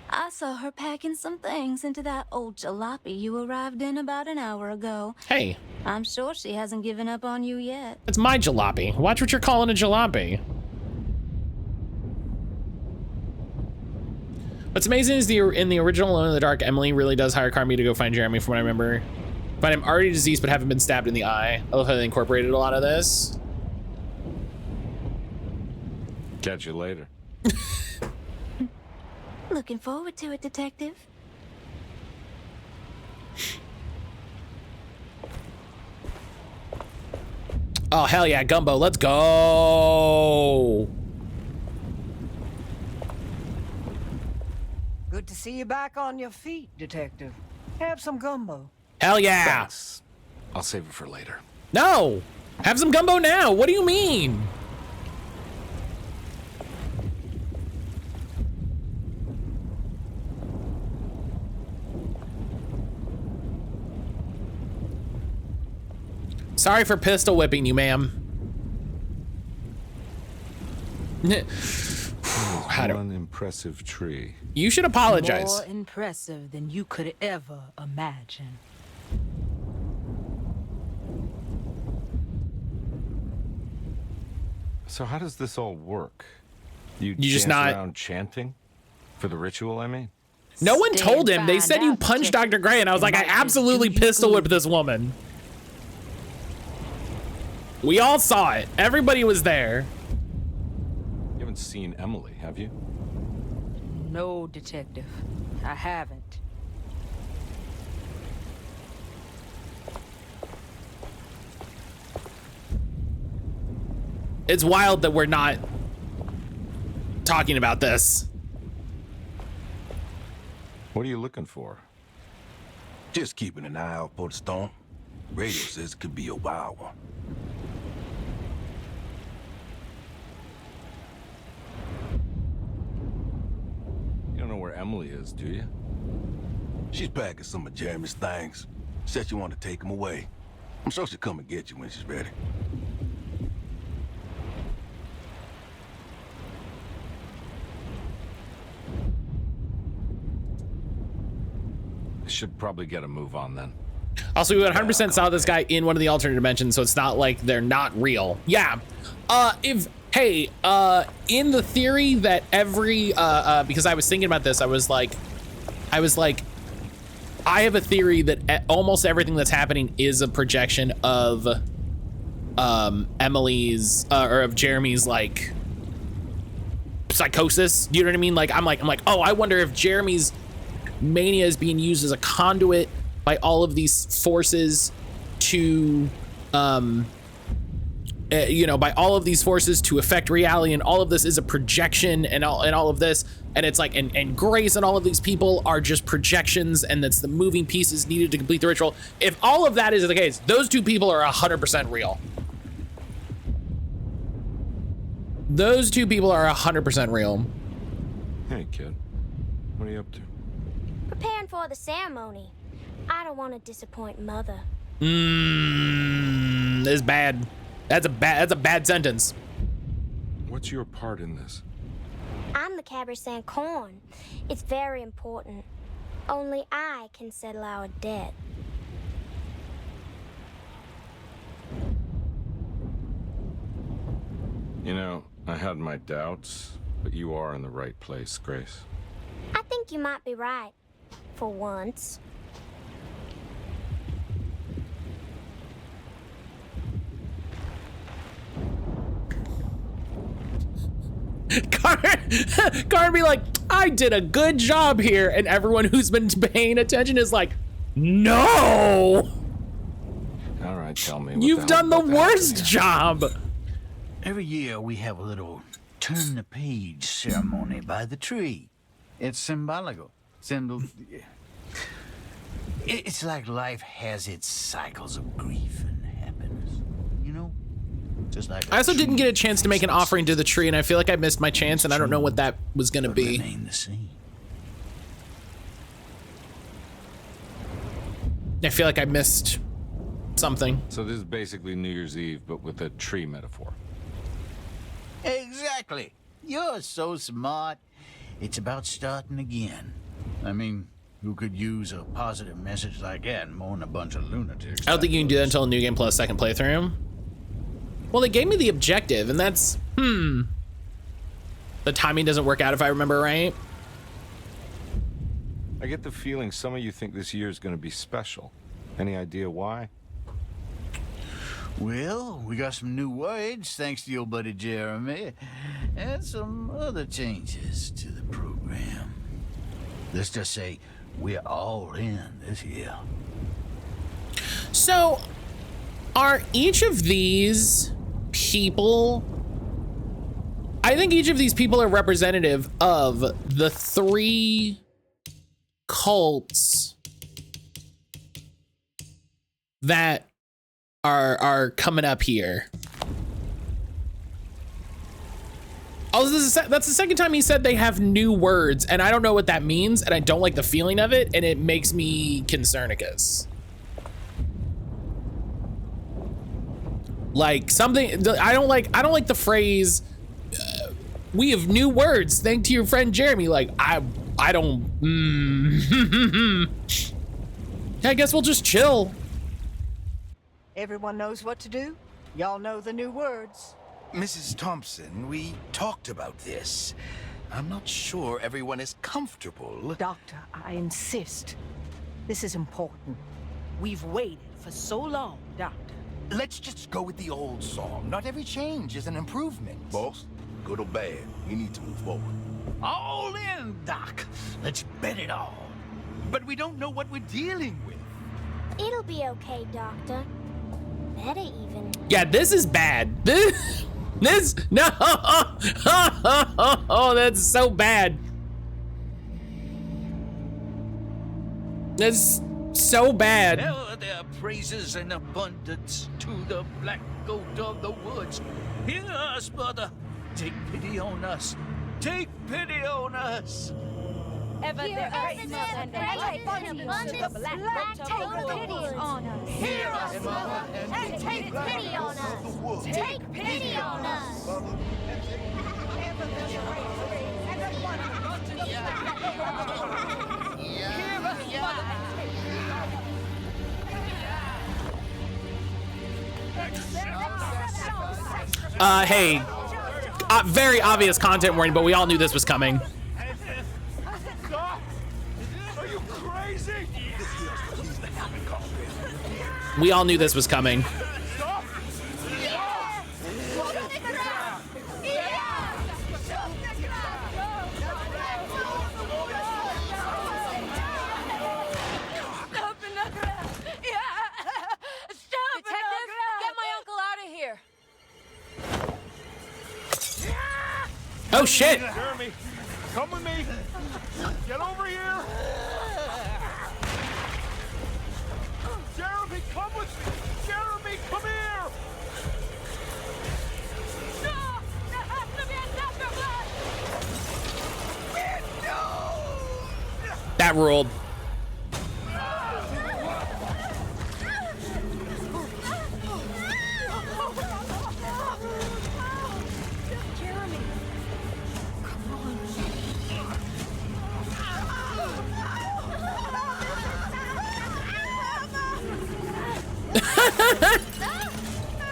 I saw her packing some things into that old jalopy you arrived in about an hour ago.
Hey.
I'm sure she hasn't given up on you yet.
It's my jalopy. Watch what you're calling a jalopy. What's amazing is in the original Alone in the Dark, Emily really does hire Carmi to go find Jeremy from what I remember. Find him already deceased but haven't been stabbed in the eye. I love how they incorporated a lot of this.
Catch you later.
Looking forward to it, Detective.
Oh, hell yeah, gumbo, let's go.
Good to see you back on your feet, Detective. Have some gumbo.
Hell yeah.
Thanks. I'll save it for later.
No, have some gumbo now. What do you mean? Sorry for pistol whipping you, ma'am.
One impressive tree.
You should apologize.
More impressive than you could ever imagine.
So how does this all work? You
just
dance
not
around chanting for the ritual, I mean?
No one told him. They said you punched Dr. Gray, and I was like, I absolutely pistol whipped this woman. We all saw it. Everybody was there.
You haven't seen Emily, have you?
No, Detective. I haven't.
It's wild that we're not talking about this.
What are you looking for?
Just keeping an eye out for the storm. Radio says it could be a wild one.
You don't know where Emily is, do you?
She's packing some of Jeremy's things. Said she wanted to take them away. I'm sure she'll come and get you when she's ready.
Should probably get a move on then.
Also, we 100% saw this guy in one of the alternate dimensions, so it's not like they're not real. Yeah. In the theory that every because I was thinking about this, I was like, I have a theory that almost everything that's happening is a projection of Emily's or of Jeremy's like psychosis. Do you know what I mean? Like I'm like, oh, I wonder if Jeremy's mania is being used as a conduit by all of these forces to by all of these forces to affect reality, and all of this is a projection, and all of this, and it's like and Grace and all of these people are just projections, and that's the moving pieces needed to complete the ritual. If all of that is the case, those two people are 100% real. Those two people are 100% real.
Hey kid, what are you up to?
Preparing for the ceremony. I don't want to disappoint Mother.
It's bad. That's a bad sentence.
What's your part in this?
I'm the Cabernet Corn. It's very important. Only I can settle our debt.
You know, I had my doubts, but you are in the right place, Grace.
I think you might be right. For once.
Karn be like, I did a good job here, and everyone who's been paying attention is like, no.
All right, tell me.
You've done the worst job.
Every year we have a little turn the page ceremony by the tree. It's symbolical. It's like life has its cycles of grief and happiness, you know? Just like
I also didn't get a chance to make an offering to the tree, and I feel like I missed my chance, and I don't know what that was gonna be.
Remain the same.
I feel like I missed something.
So this is basically New Year's Eve, but with a tree metaphor.
Exactly. You're so smart. It's about starting again. I mean, who could use a positive message like that more than a bunch of lunatics?
I don't think you can do that until New Game Plus second playthrough. Well, they gave me the objective, and that's, the timing doesn't work out if I remember right.
I get the feeling some of you think this year is going to be special. Any idea why?
Well, we got some new words, thanks to your buddy Jeremy, and some other changes to the program. Let's just say we're all in this year.
So, are each of these people... I think each of these people are representative of the three cults that are coming up here. Oh, that's the second time he said they have new words, and I don't know what that means, and I don't like the feeling of it, and it makes me concernicus. Like something I don't like the phrase We have new words, thanks to your friend Jeremy. Like, I don't, I guess we'll just chill.
Everyone knows what to do? Y'all know the new words.
Mrs. Thompson, we talked about this. I'm not sure everyone is comfortable.
Doctor, I insist. This is important. We've waited for so long, Doctor.
Let's just go with the old song. Not every change is an improvement.
Boss, good or bad, we need to move forward.
All in, Doc. Let's bet it all. But we don't know what we're dealing with.
It'll be okay, Doctor. Better even.
Yeah, this is bad. This no. Oh, that's so bad. That's so bad.
There are their praises and abundance to the black goat of the woods. Hear us, mother. Take pity on us. Take pity on us.
Ever there praises and abundance to the black goat of the woods. On us.
Hear us, Mother, and take pity on us. Take pity on us.
Hey, very obvious content warning, but we all knew this was coming.
Stop! Are you crazy?
We all knew this was coming.
Stop!
Detective, get my uncle out of here.
Oh shit!
Jeremy, come with me. Get over here. Jeremy, come with me. Jeremy, come here.
No! There has to be a doctor blood!
That ruled.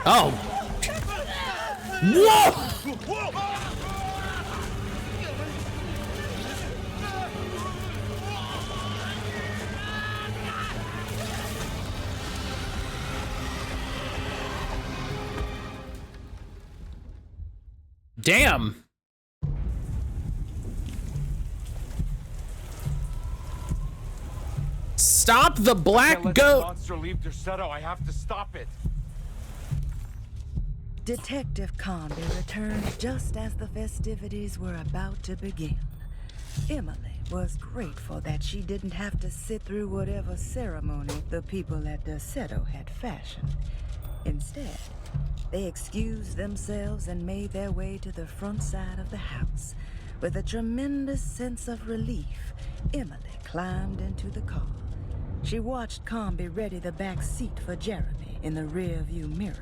Oh. Whoa! Damn. Stop the black
Can't let
goat.
the monster leave Derceto. I have to stop it.
Detective Comby returned just as the festivities were about to begin. Emily was grateful that she didn't have to sit through whatever ceremony the people at Derceto had fashioned. Instead, they excused themselves and made their way to the front side of the house. With a tremendous sense of relief, Emily climbed into the car. She watched Comby ready the back seat for Jeremy in the rearview mirror.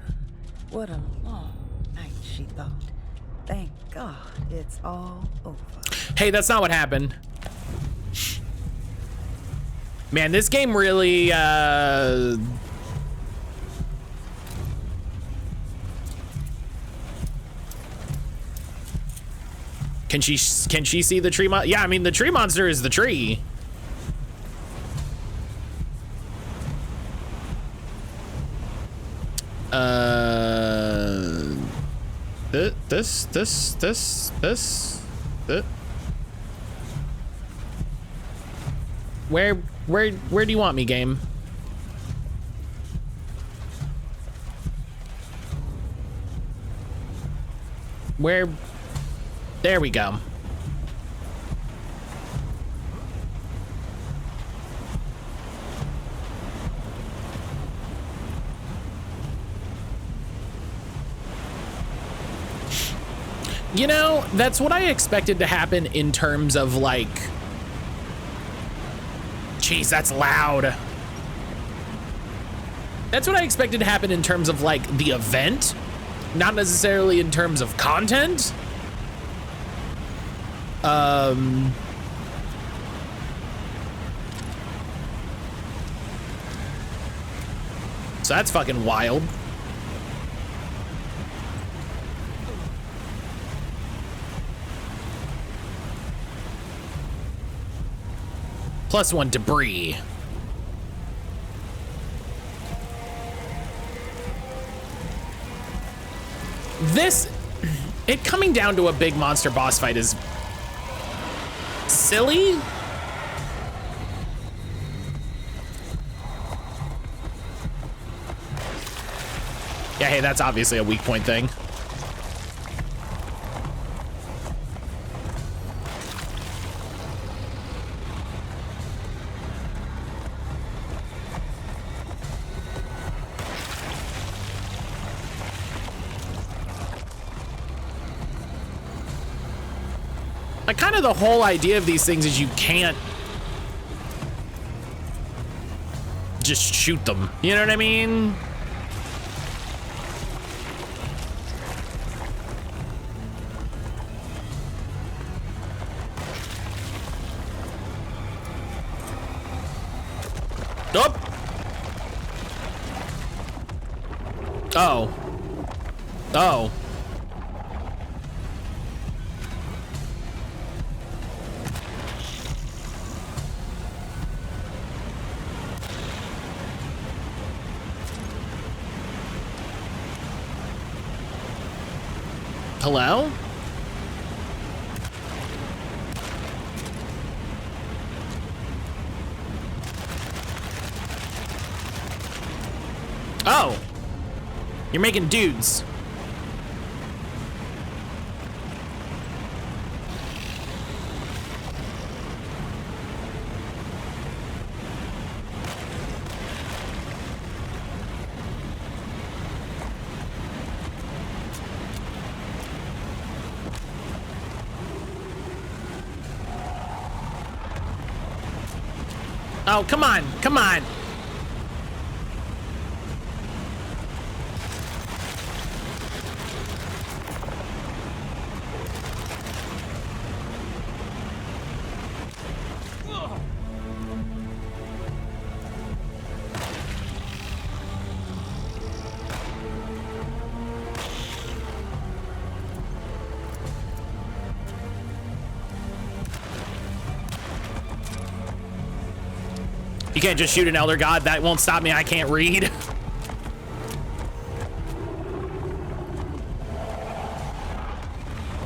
What a long night, she thought. Thank God it's all over.
Hey, that's not what happened. Man, this game really, Can she see the tree monster? Yeah, I mean, the tree monster is the tree. This. Where do you want me, game? Where? There we go. You know, that's what I expected to happen in terms of like, jeez, that's loud. That's what I expected to happen in terms of like the event, not necessarily in terms of content. So that's fucking wild. +1 debris. This, it coming down to a big monster boss fight is silly. Yeah, hey, that's obviously a weak point thing. Like, kind of the whole idea of these things is you can't just shoot them. You know what I mean? Nope. Oh. Oh. Hello? Oh, you're making dudes. Oh, come on, come on. You can't just shoot an elder god. That won't stop me. I can't read.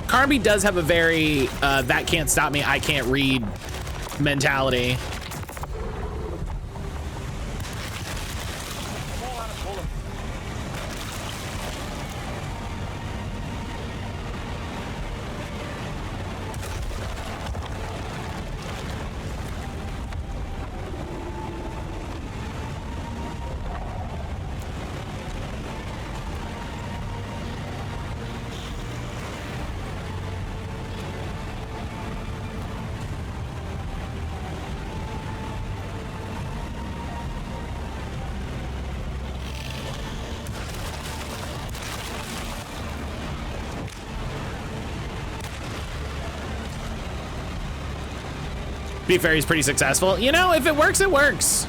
Carby does have a very that can't stop me, I can't read mentality. Beef Fairy's pretty successful. You know, if it works, it works.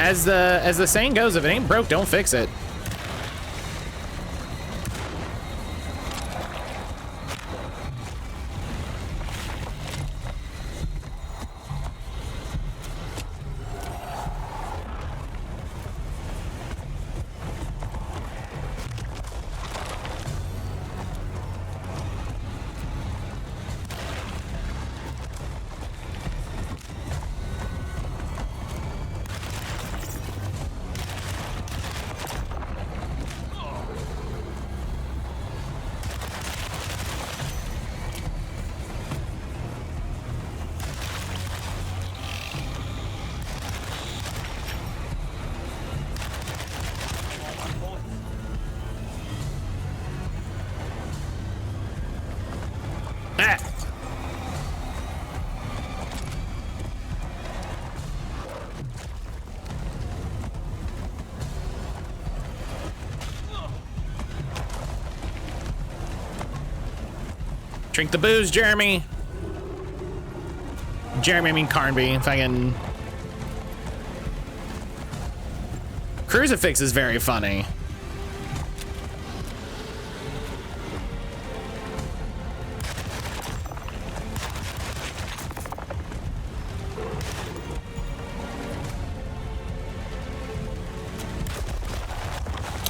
As the saying goes, if it ain't broke, don't fix it. Drink the booze, Jeremy. Jeremy, I mean Carnby. Fucking Crucifix is very funny.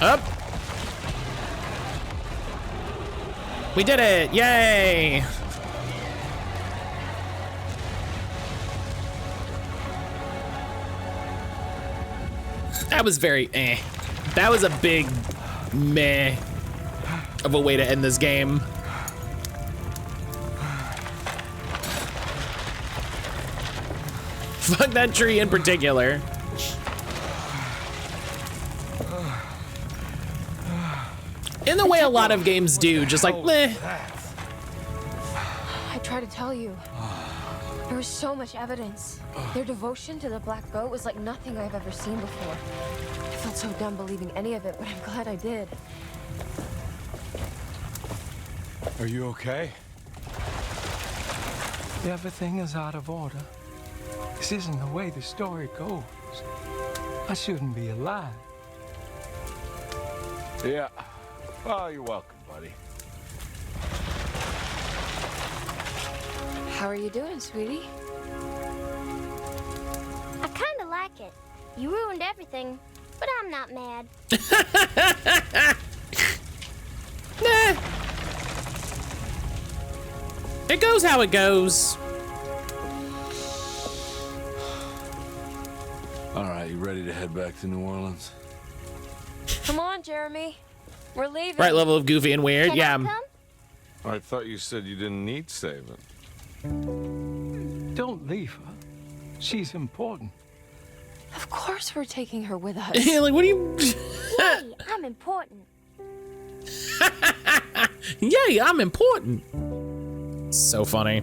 Up. We did it. Yay. That was very That was a big meh of a way to end this game. Fuck that tree in particular. In the way a lot of games do, just like meh.
I tried to tell you. There was so much evidence. Their devotion to the Black Goat was like nothing I've ever seen before. I felt so dumb believing any of it, but I'm glad I did.
Are you okay? Everything is out of order. This isn't the way the story goes. I shouldn't be alive.
Yeah. Oh, you're welcome, buddy.
How are you doing, sweetie?
I kind of like it. You ruined everything, but I'm not mad.
Nah. It goes how it goes.
All right, you ready to head back to New Orleans?
Come on, Jeremy. We're leaving.
Right level of goofy and weird.
Can
Yeah.
I come?
I thought you said you didn't need saving.
Don't leave her. She's important.
Of course we're taking her with us.
Yeah, like, what do you...
Hey, I'm important.
Yay, I'm important. So funny.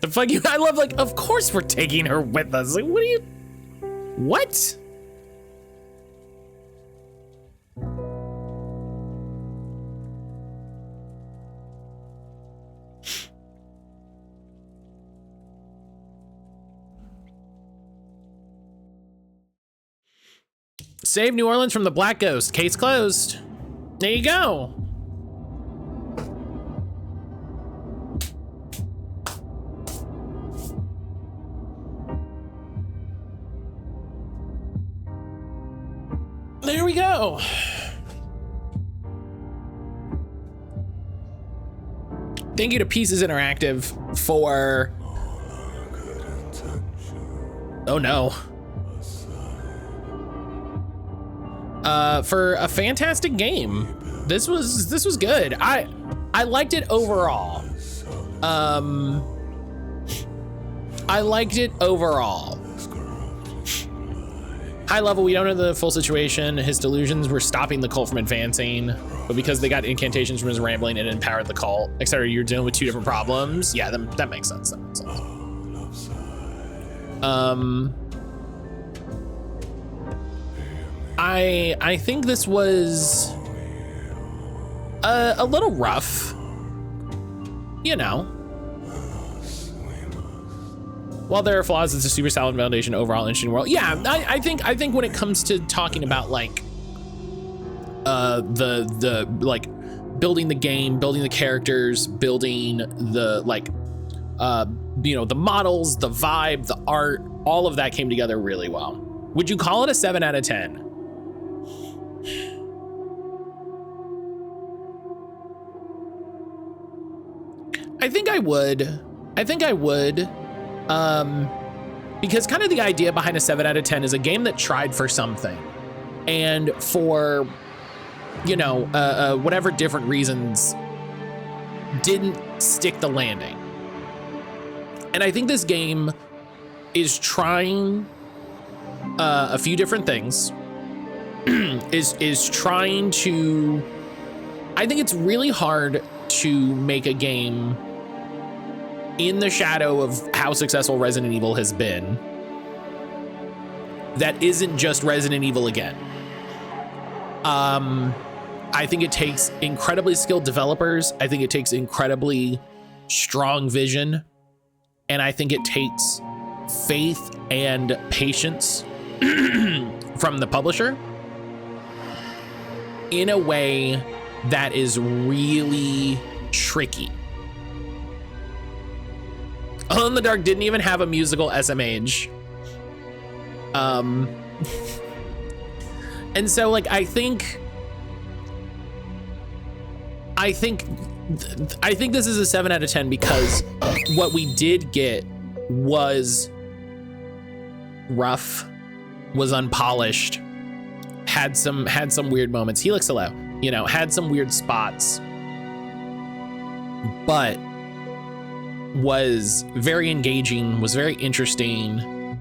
The fuck you... I love, like, of course we're taking her with us. Like, what are you... What? Save New Orleans from the Black Ghost. Case closed. There you go. There we go. Thank you to Pieces Interactive for... Oh no. For a fantastic game. This was good. I liked it overall. I liked it overall. High level, we don't know the full situation. His delusions were stopping the cult from advancing, but because they got incantations from his rambling, it empowered the cult, etc. You're dealing with two different problems. Yeah, that makes sense. That makes sense. I think this was a little rough, you know. While there are flaws, it's a super solid foundation overall interesting world. Yeah, I think when it comes to talking about like the like building the game, building the characters, building the like you know, the models, the vibe, the art, all of that came together really well. Would you call it a 7 out of 10? I think I would. Because kind of the idea behind a 7 out of 10 is a game that tried for something, and for, you know, whatever different reasons, didn't stick the landing. And I think this game is trying a few different things. is trying to, I think it's really hard to make a game in the shadow of how successful Resident Evil has been that isn't just Resident Evil again. I think it takes incredibly skilled developers. I think it takes incredibly strong vision. And I think it takes faith and patience from the publisher in a way that is really tricky. Alone in the Dark didn't even have a musical SMH. And so like, I think this is a 7 out of 10 because what we did get was rough, was unpolished, had some weird moments. Helix Hello, you know, had some weird spots, but was very engaging, was very interesting.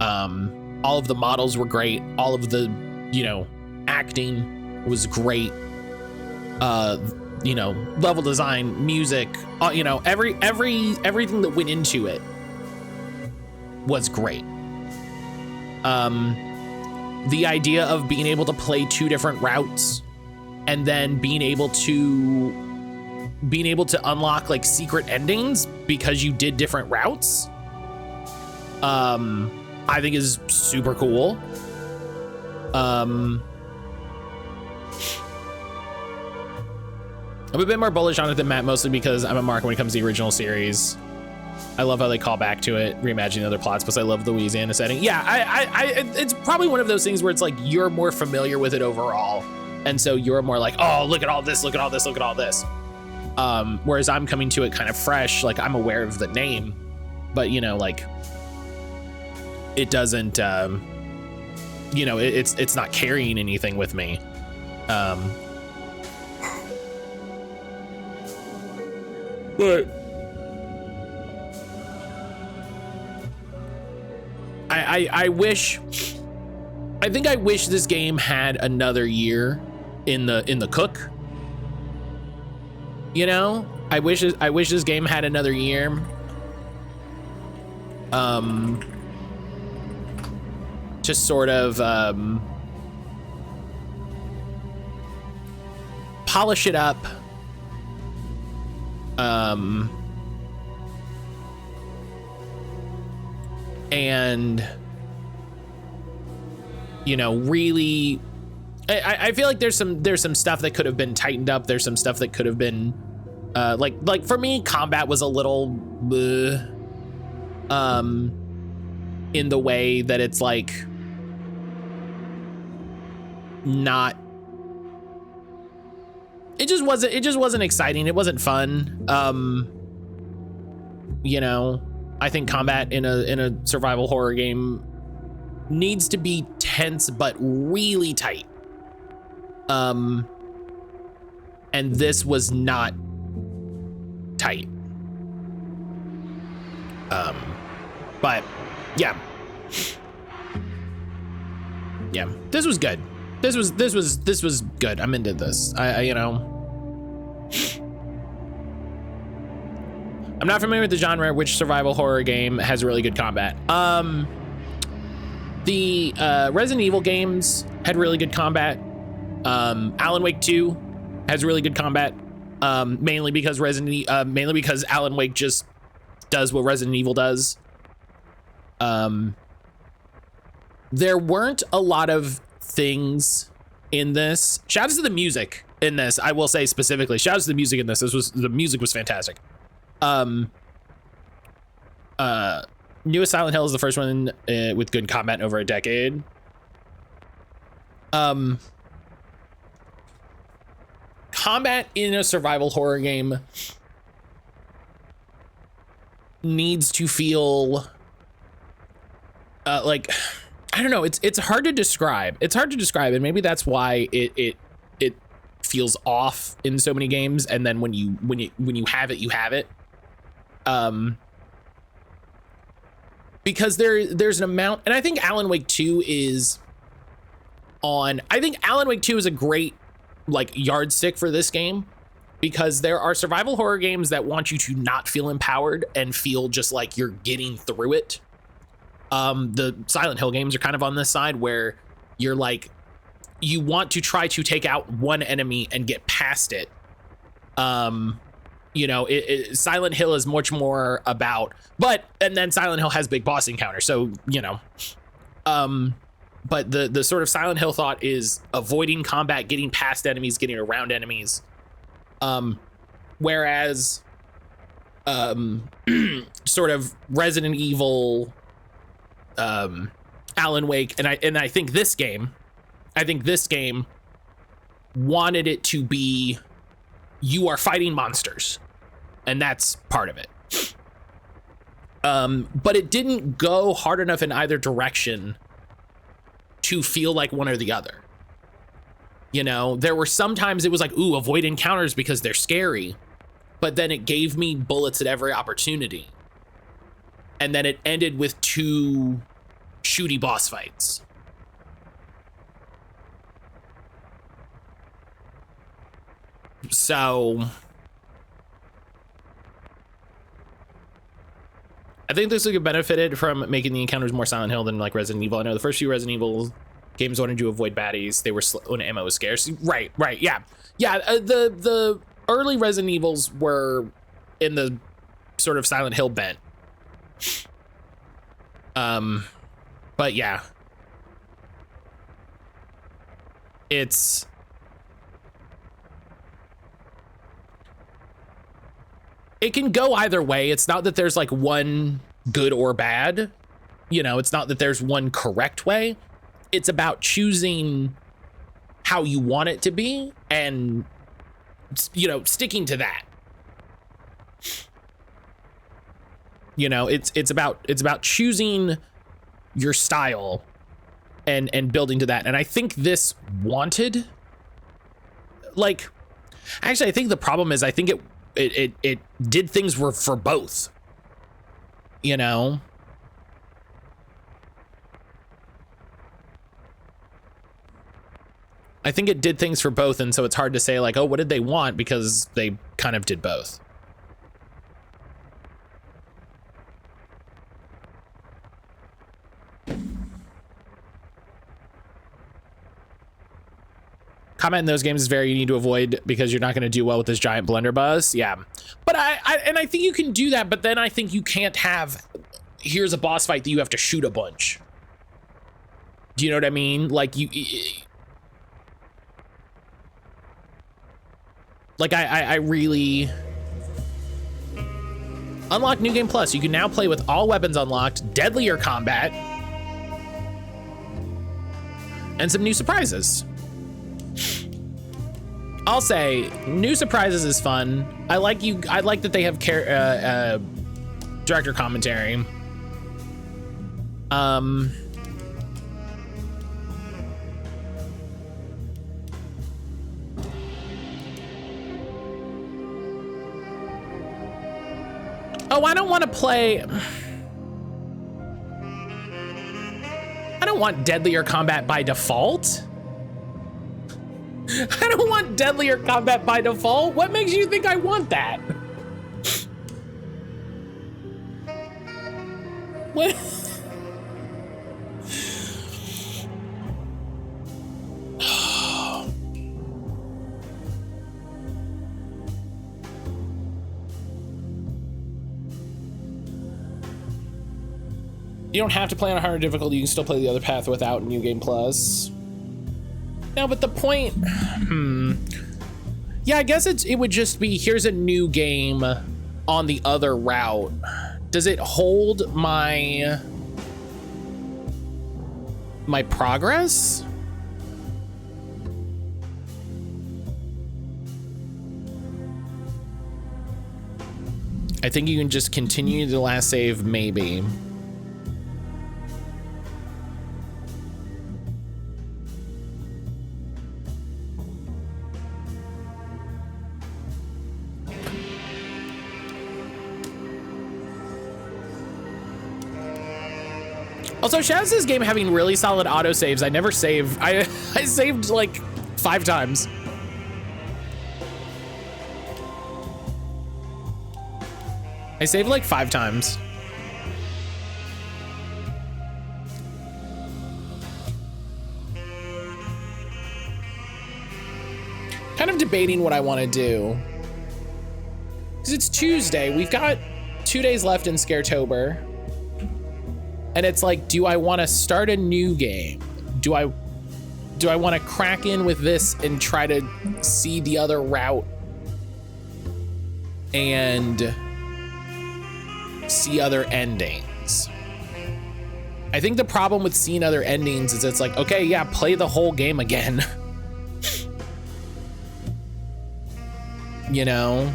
All of the models were great. All of the, you know, acting was great. You know, level design, music, you know, everything that went into it was great. The idea of being able to play 2 different routes and then being able to unlock like secret endings because you did different routes, I think is super cool. I'm a bit more bullish on it than Matt, mostly because I'm a mark when it comes to the original series. I love how they call back to it, reimagining other plots, because I love the Louisiana setting. Yeah, it's probably one of those things where it's like you're more familiar with it overall, and so you're more like, oh, look at all this, look at all this, look at all this. Whereas I'm coming to it kind of fresh, like I'm aware of the name, but you know, like it doesn't, you know, it's not carrying anything with me. But I wish this game had another year in the cook. You know, I wish this game had another year. To sort of polish it up. And you know, really, I feel like there's some stuff that could have been tightened up. There's some stuff that could have been like for me, combat was a little in the way that it's like not, it just wasn't exciting. It wasn't fun. You know, I think combat in a survival horror game needs to be tense but really tight. And this was not tight. But yeah, this was good. This was good. I'm into this. I you know, I'm not familiar with the genre, which survival horror game has really good combat. The Resident Evil games had really good combat. Alan Wake 2 has really good combat. Mainly because Alan Wake just does what Resident Evil does. There weren't a lot of things in this. Shouts to the music in this, I will say specifically. Shouts to the music in this. The music was fantastic. Newest Silent Hill is the first one with good combat in over a decade. Combat in a survival horror game needs to feel like, I don't know, it's hard to describe. It's hard to describe, and maybe that's why it feels off in so many games, and then when you have it, you have it. Because there's an amount, and I think Alan Wake 2 is a great like yardstick for this game, because there are survival horror games that want you to not feel empowered and feel just like you're getting through it. The Silent Hill games are kind of on this side where you're like, you want to try to take out one enemy and get past it. You know, Silent Hill is much more about, and then Silent Hill has big boss encounters. So, you know, but the sort of Silent Hill thought is avoiding combat, getting past enemies, getting around enemies. Whereas, sort of Resident Evil, Alan Wake, and I think this game wanted it to be, you are fighting monsters, and that's part of it. But it didn't go hard enough in either direction to feel like one or the other. You know, there were sometimes it was like, ooh, avoid encounters because they're scary, but then it gave me bullets at every opportunity. And then it ended with 2 shooty boss fights. So I think this would have benefited from making the encounters more Silent Hill than like Resident Evil. I know the first few Resident Evil games wanted you to avoid baddies. They were when ammo was scarce. Right, yeah. The early Resident Evils were in the sort of Silent Hill bent. But yeah, it can go either way. It's not that there's like one good or bad, you know, it's not that there's one correct way. It's about choosing how you want it to be and, you know, sticking to that. You know, it's about choosing your style and building to that. And I think this wanted, like, actually, I think the problem is I think it did things for both, you know. I think it did things for both, and so it's hard to say like, oh, what did they want, because they kind of did both. Combat in those games is very, you need to avoid because you're not going to do well with this giant blunderbuss. Yeah, but I think you can do that, but then I think you can't have, here's a boss fight that you have to shoot a bunch. Do you know what I mean? Like I really unlock New Game Plus. You can now play with all weapons unlocked, deadlier combat, and some new surprises. I'll say new surprises is fun. I like that they have director commentary. Oh, I don't want to play. I don't want deadlier combat by default. I don't want deadlier combat by default. What makes you think I want that? What? You don't have to play on a harder difficulty. You can still play the other path without New Game Plus. No, but the point, yeah, I guess it would just be, here's a new game on the other route. Does it hold my progress? I think you can just continue the last save, maybe. Also, shout out to this game having really solid autosaves. I never save. I saved like 5 times. I saved like 5 times. Kind of debating what I want to do. Because it's Tuesday. We've got 2 days left in Scaretober. And it's like, do I want to start a new game? Do I want to crack in with this and try to see the other route and see other endings? I think the problem with seeing other endings is it's like, okay, yeah, play the whole game again. You know?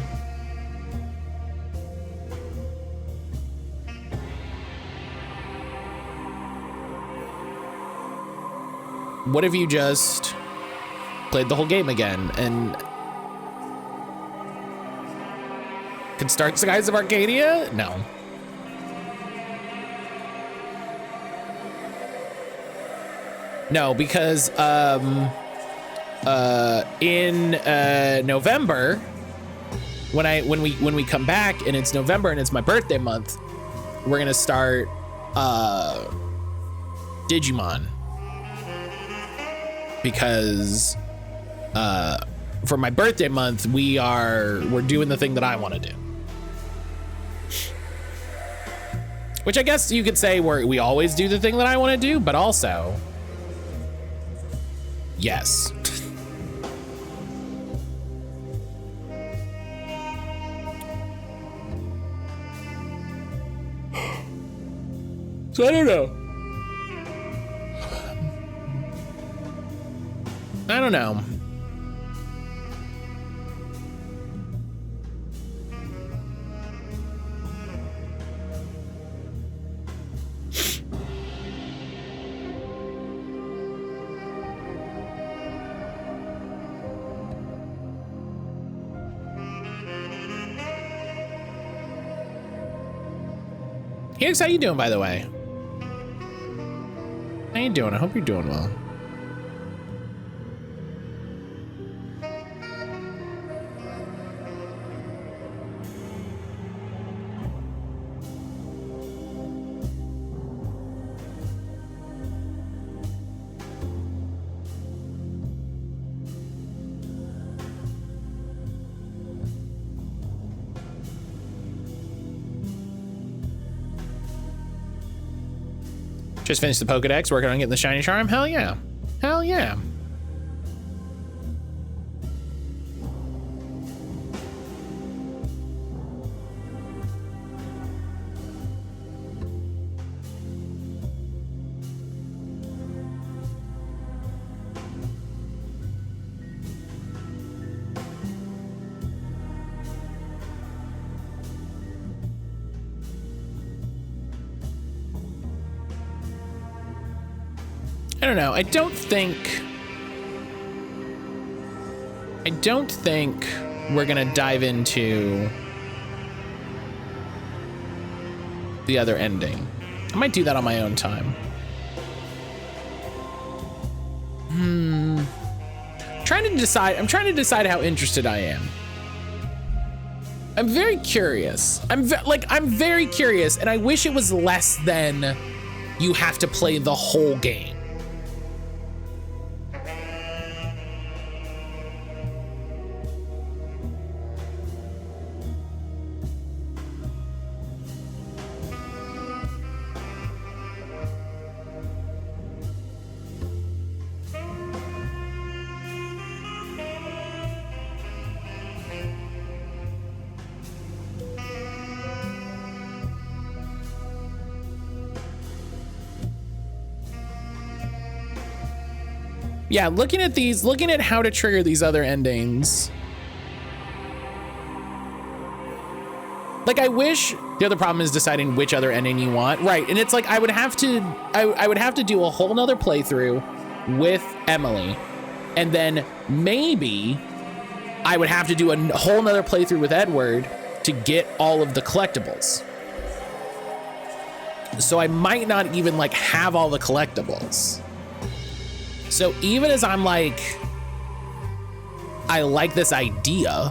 What if you just played the whole game again and could start Skies of Arcadia? No. No, because in November, when we come back and it's November and it's my birthday month, we're gonna start Digimon. Because for my birthday month, we're doing the thing that I want to do. Which I guess you could say we always do the thing that I want to do, but also, yes. So I don't know. I don't know. Hughes, how you doing, by the way? How you doing? I hope you're doing well. Just finished the Pokedex, working on getting the shiny charm. Hell yeah. Hell yeah. I don't know. I don't think we're gonna dive into the other ending. I might do that on my own time. I'm trying to decide how interested I am. I'm very curious. I'm very curious, and I wish it was less than you have to play the whole game. Yeah, looking at how to trigger these other endings. Like, I wish the other problem is deciding which other ending you want. Right, and it's like I would have to do a whole nother playthrough with Emily, and then maybe I would have to do a whole nother playthrough with Edward to get all of the collectibles. So I might not even like have all the collectibles. So even as I'm like, I like this idea.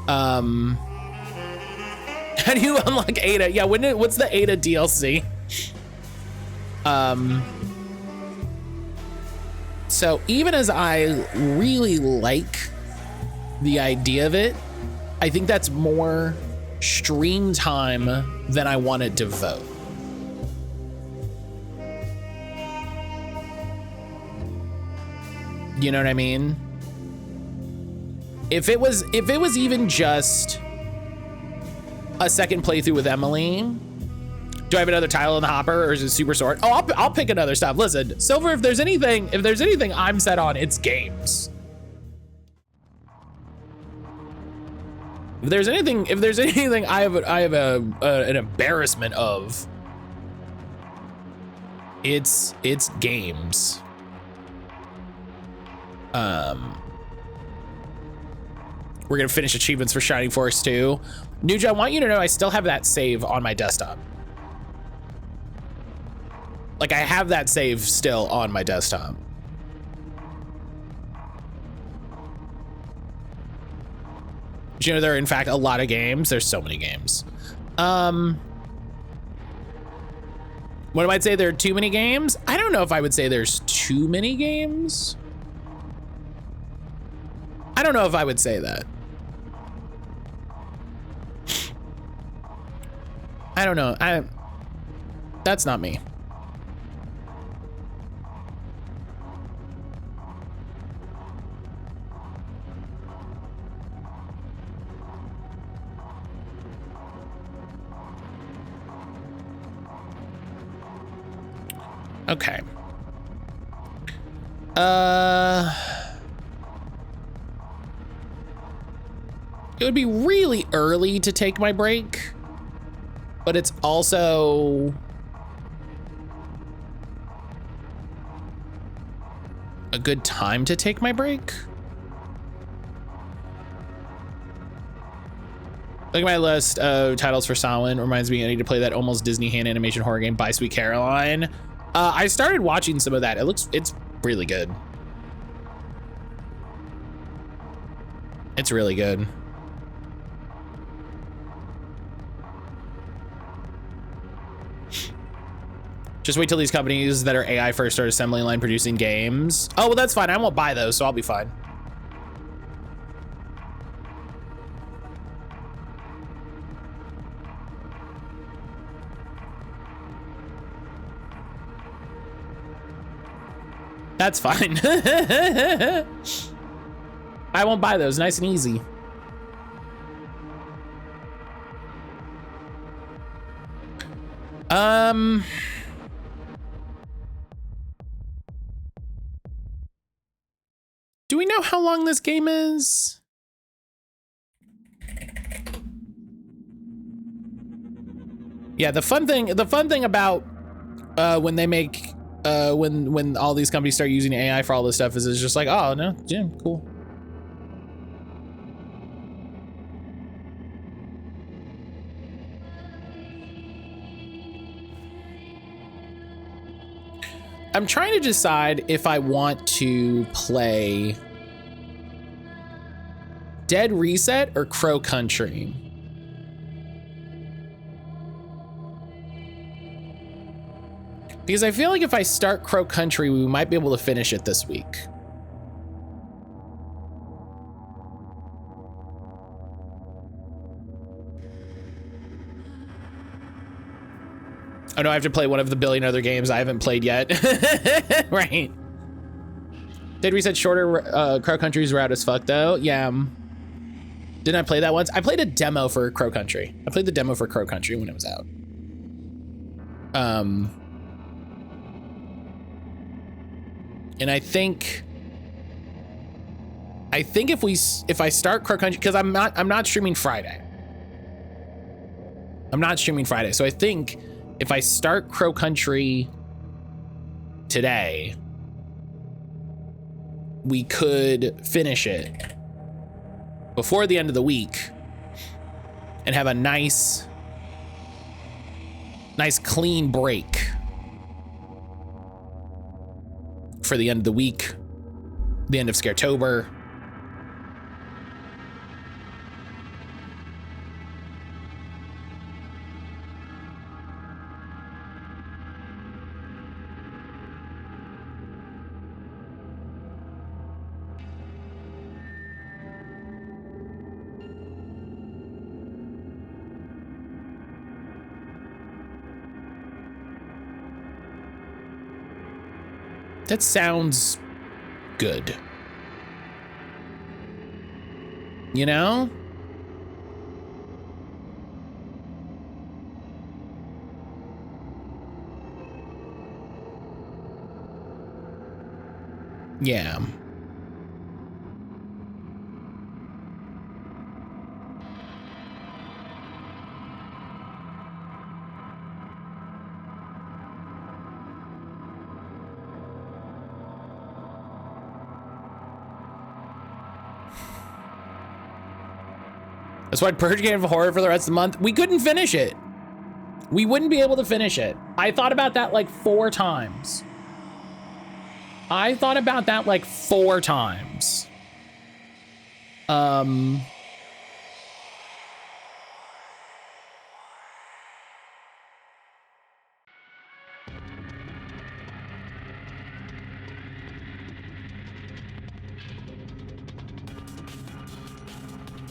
How do you unlock Ada? Yeah, what's the Ada DLC? So even as I really like the idea of it, I think that's more stream time than I wanted to vote. You know what I mean? If it was even just a second playthrough with Emily, do I have another title in the hopper, or is it Super Sword? Oh, I'll pick another stuff. Listen, Silver, if there's anything I'm set on, it's games. If there's anything I have an embarrassment of, it's games. We're gonna finish achievements for Shining Force 2. Nuja, I want you to know I still have that save on my desktop. Like, I have that save still on my desktop. Did you know there are, in fact, a lot of games? There's so many games. What I might say, there are too many games? I don't know if I would say there's too many games. I don't know if I would say that. I don't know. That's not me. Okay. It would be really early to take my break, but it's also a good time to take my break. Look at my list of titles for Samhain. Reminds me I need to play that almost Disney hand animation horror game, By Sweet Caroline. I started watching some of that. It's really good. It's really good. Just wait till these companies that are AI first start assembly line producing games. Oh, well, that's fine. I won't buy those, so I'll be fine. That's fine. I won't buy those. Nice and easy. Do we know how long this game is? Yeah, the fun thing about when they make when all these companies start using AI for all this stuff is it's just like, oh no, yeah, cool. I'm trying to decide if I want to play Dead Reset or Crow Country. Because I feel like if I start Crow Country, we might be able to finish it this week. Oh no, I have to play one of the billion other games I haven't played yet. Right. Dead Reset shorter. Crow Country's route as fuck though. Yeah. Didn't I play that once? I played a demo for Crow Country. I played the demo for Crow Country when it was out. And I think if I start Crow Country, because I'm not streaming Friday. I'm not streaming Friday, so I think if I start Crow Country today, we could finish it before the end of the week and have a nice clean break for the end of the week, the end of Scaretober. That sounds good. You know? Yeah. That's why I'd purge Game of Horror for the rest of the month. We couldn't finish it. We wouldn't be able to finish it. I thought about that like 4 times. I thought about that like 4 times.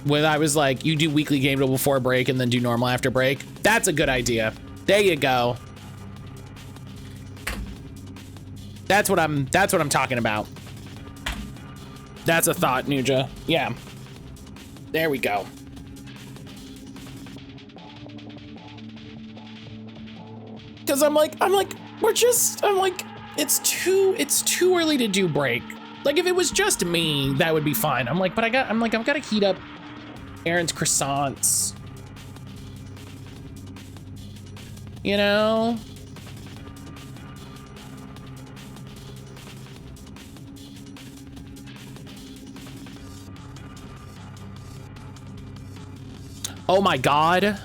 When I was like, you do weekly game before break and then do normal after break. That's a good idea. There you go. That's what I'm talking about. That's a thought, Nuja. Yeah. There we go. Cause I'm like, it's too early to do break. Like if it was just me, that would be fine. I'm like, I've got to heat up Aaron's croissants. You know? Oh my God.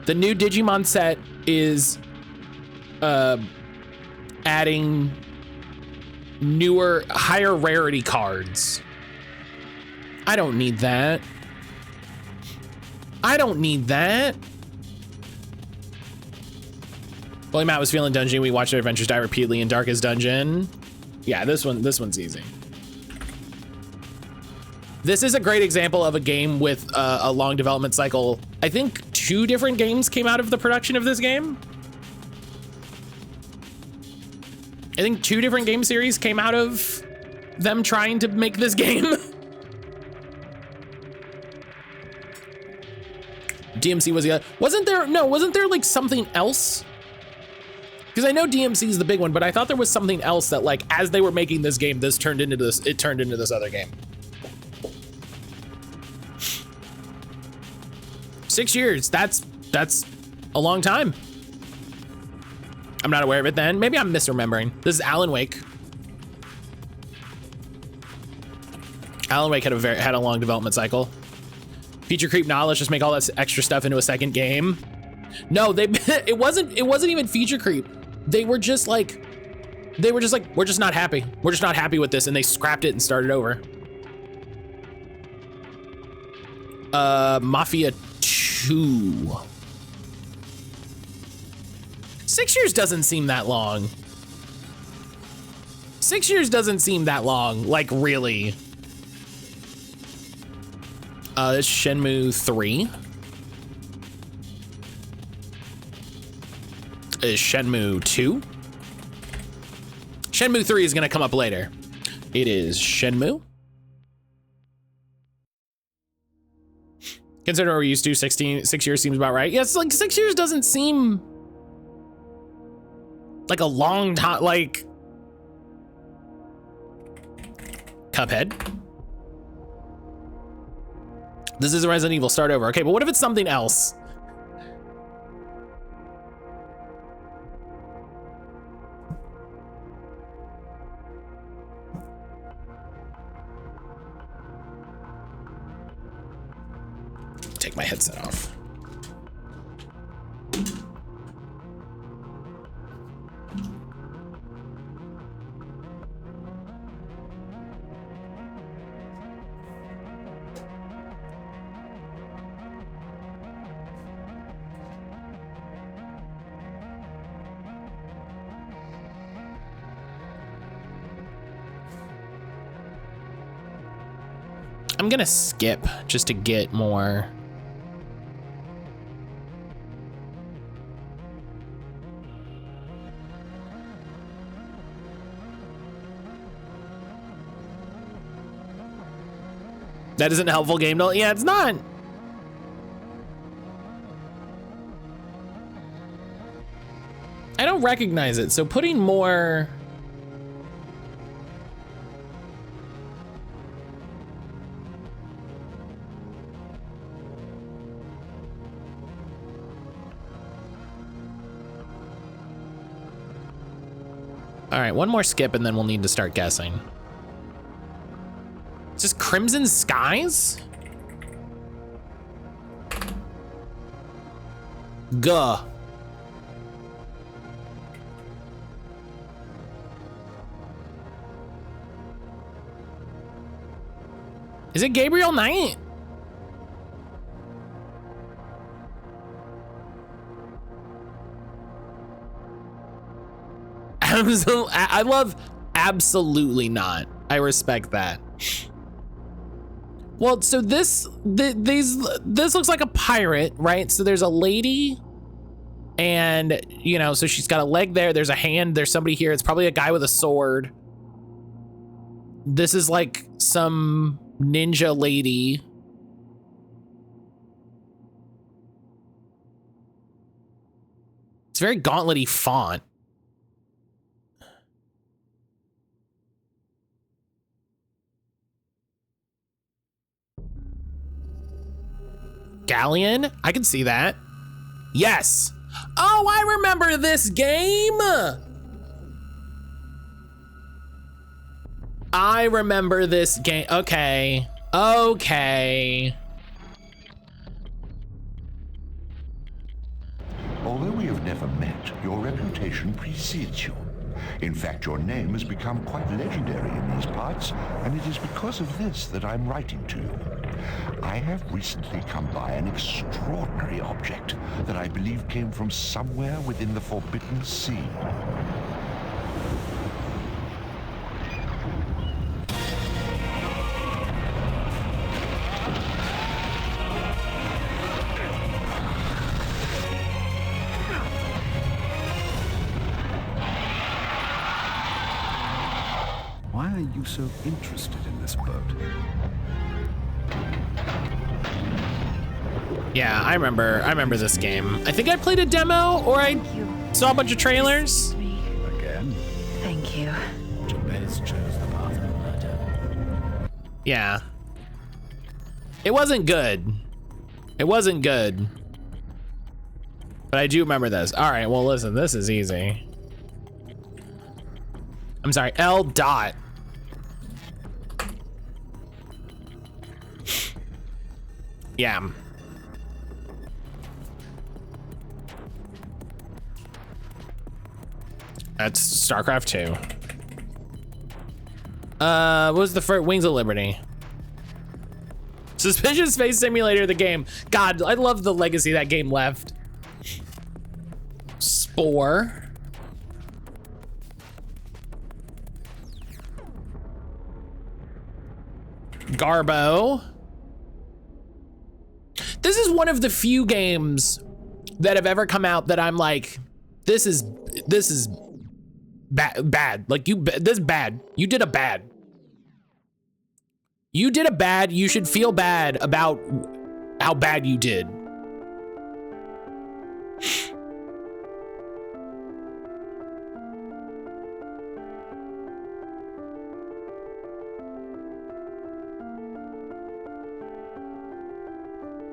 The new Digimon set is adding newer, higher rarity cards. I don't need that. I don't need that. Well, Matt was feeling dungeon. We watched our adventures die repeatedly in Darkest Dungeon. Yeah, this one's easy. This is a great example of a game with a long development cycle. I think 2 different games came out of the production of this game. I think 2 different game series came out of them trying to make this game. DMC was the other. Wasn't there like something else? Because I know DMC is the big one, but I thought there was something else that like, as they were making this game, it turned into this other game. 6 years, that's a long time. I'm not aware of it then. Maybe I'm misremembering. This is Alan Wake. Alan Wake had a long development cycle. Feature creep, nah, let's just make all that extra stuff into a second game. No, it wasn't even feature creep. They were just like, we're just not happy. We're just not happy with this, and they scrapped it and started over. Mafia 2. 6 years doesn't seem that long. 6 years doesn't seem that long, like really. It's Shenmue 3. Is Shenmue 2? Shenmue 3 is gonna come up later. It is Shenmue. Considering we're used to, 6 years seems about right. Yes, like 6 years doesn't seem like a long time, like Cuphead. This is a Resident Evil start over. Okay, but what if it's something else? Take my headset off. I'm gonna skip just to get more. That isn't a helpful game. No, yeah, it's not. I don't recognize it, so putting more. All right, one more skip and then we'll need to start guessing. Is this Crimson Skies? Guh. Is it Gabriel Knight? I love absolutely not. I respect that. Well, so this looks like a pirate, right? So there's a lady and, you know, so she's got a leg there. There's a hand. There's somebody here. It's probably a guy with a sword. This is like some ninja lady. It's very gauntlet-y font. Galleon? I can see that. Yes. Oh, I remember this game. I remember this game. Okay. Okay.
Although we have never met, your reputation precedes you. In fact, your name has become quite legendary in these parts, and it is because of this that I'm writing to you. I have recently come by an extraordinary object that I believe came from somewhere within the Forbidden Sea.
Why are you so interested in this boat?
Yeah, I remember this game. I think I played a demo or I saw a bunch of trailers.
Again?
Thank you.
Jabez chose the path of murder.
Yeah. It wasn't good. It wasn't good. But I do remember this. All right, well, listen, this is easy. I'm sorry, L dot. Yeah. That's StarCraft 2. What was the first? Wings of Liberty. Suspicious Space Simulator, the game. God, I love the legacy that game left. Spore. Garbo. This is one of the few games that have ever come out that I'm like, this is bad. Like this is bad. You did a bad. You did a bad. You should feel bad about how bad you did.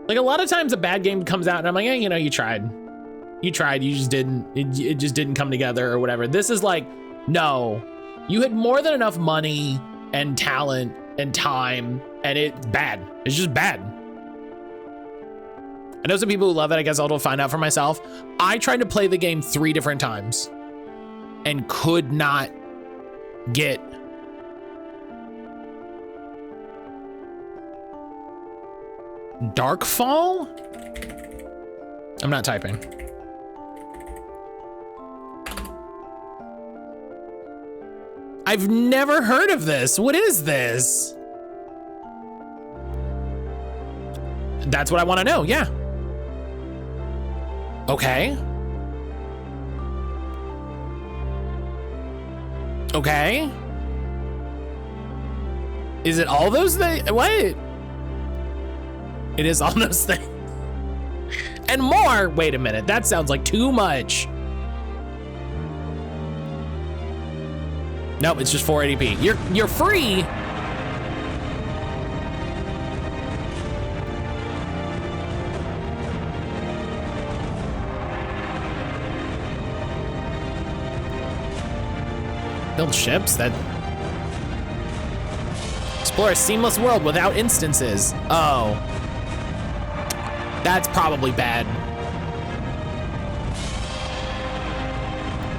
Like a lot of times a bad game comes out and I'm like, yeah, you know, you tried, you just didn't, it just didn't come together or whatever. This is like, no, you had more than enough money and talent and time and it's bad. It's just bad. I know some people who love it. I guess I'll find out for myself. I tried to play the game 3 different times and could not get Darkfall? I'm not typing. I've never heard of this. What is this? That's what I want to know, yeah. Okay. Okay. Is it all those things? What? It is all those things. And more. Wait a minute. That sounds like too much. Nope, it's just 480p. You're free. Build ships that explore a seamless world without instances. Oh, that's probably bad.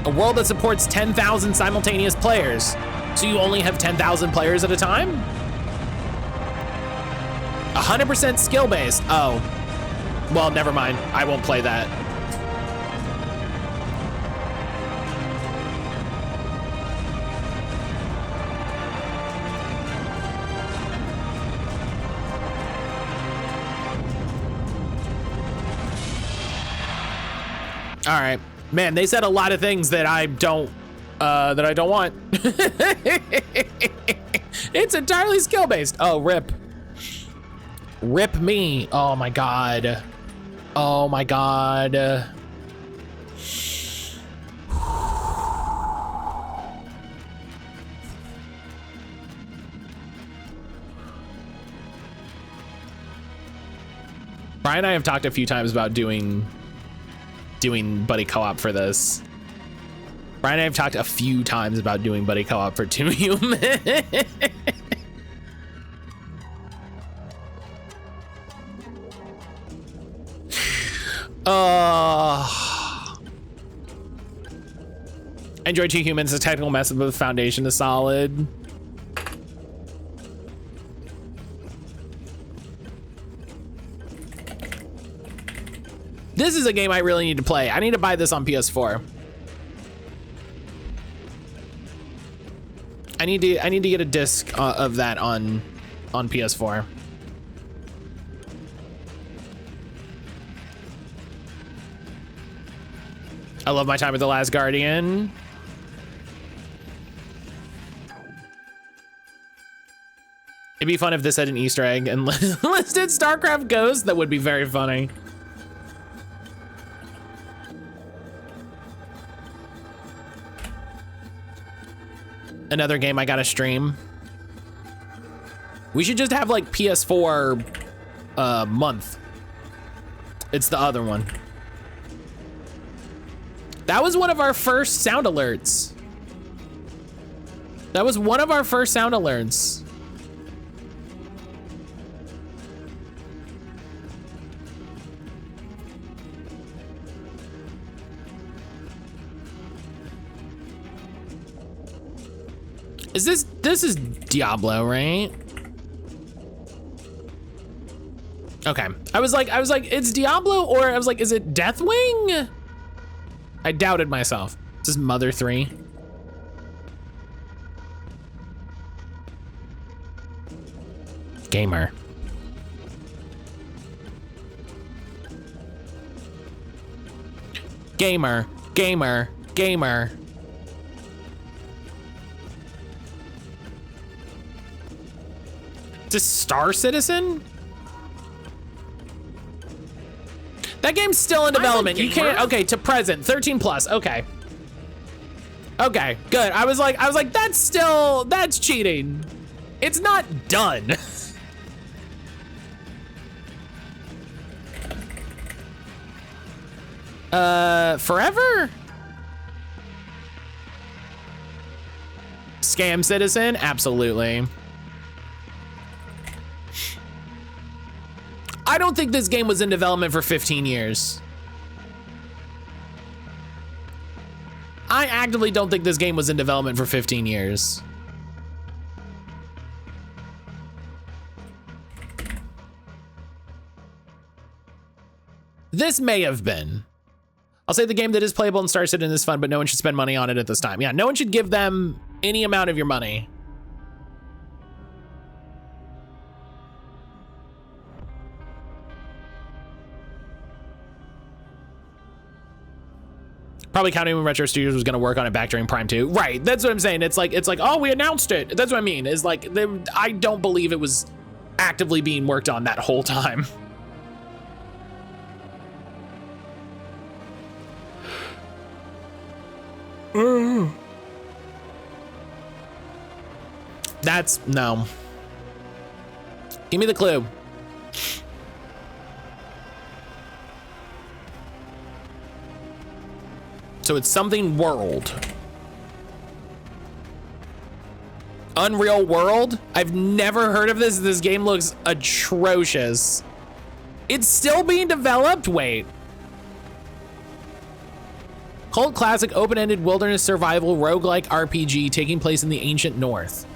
A world that supports 10,000 simultaneous players. So you only have 10,000 players at a time? 100% skill based. Oh, well, never mind. I won't play that. All right, man, they said a lot of things that I don't want. It's entirely skill based. Oh, rip. Rip me. Oh my God. Oh my God. Brian and I have talked a few times about doing buddy co-op for this. Brian and I have talked a few times about doing buddy co-op for 2 Human. I enjoy 2 Humans. The technical mess of the foundation is solid. This is a game I really need to play. I need to buy this on PS4. I need to get a disc of that on PS4. I love my time with The Last Guardian. It'd be fun if this had an Easter egg and listed StarCraft Ghost. That would be very funny. Another game I gotta stream. We should just have like PS4 month. It's the other one. That was one of our first sound alerts. That was one of our first sound alerts. This is Diablo, right? Okay. I was like, it's Diablo, or I was like, is it Deathwing? I doubted myself. This is Mother 3. Gamer. Gamer, gamer, gamer. Is this Star Citizen? That game's still in development. You can't, okay, to present, 13 plus, okay. Okay, good. I was like, that's cheating. It's not done. Forever? Scam Citizen? Absolutely. I don't think this game was in development for 15 years. I actively don't think this game was in development for 15 years. This may have been. I'll say the game that is playable in Star Citizen is fun, but no one should spend money on it at this time. Yeah, no one should give them any amount of your money. Probably counting when Retro Studios was going to work on it back during Prime 2. Right, that's what I'm saying. It's like, oh, we announced it. That's what I mean. Is like, I don't believe it was actively being worked on that whole time. That's, no. Give me the clue. So it's something world. Unreal World? I've never heard of this. This game looks atrocious. It's still being developed? Wait. Cult classic open-ended wilderness survival roguelike RPG taking place in the ancient north.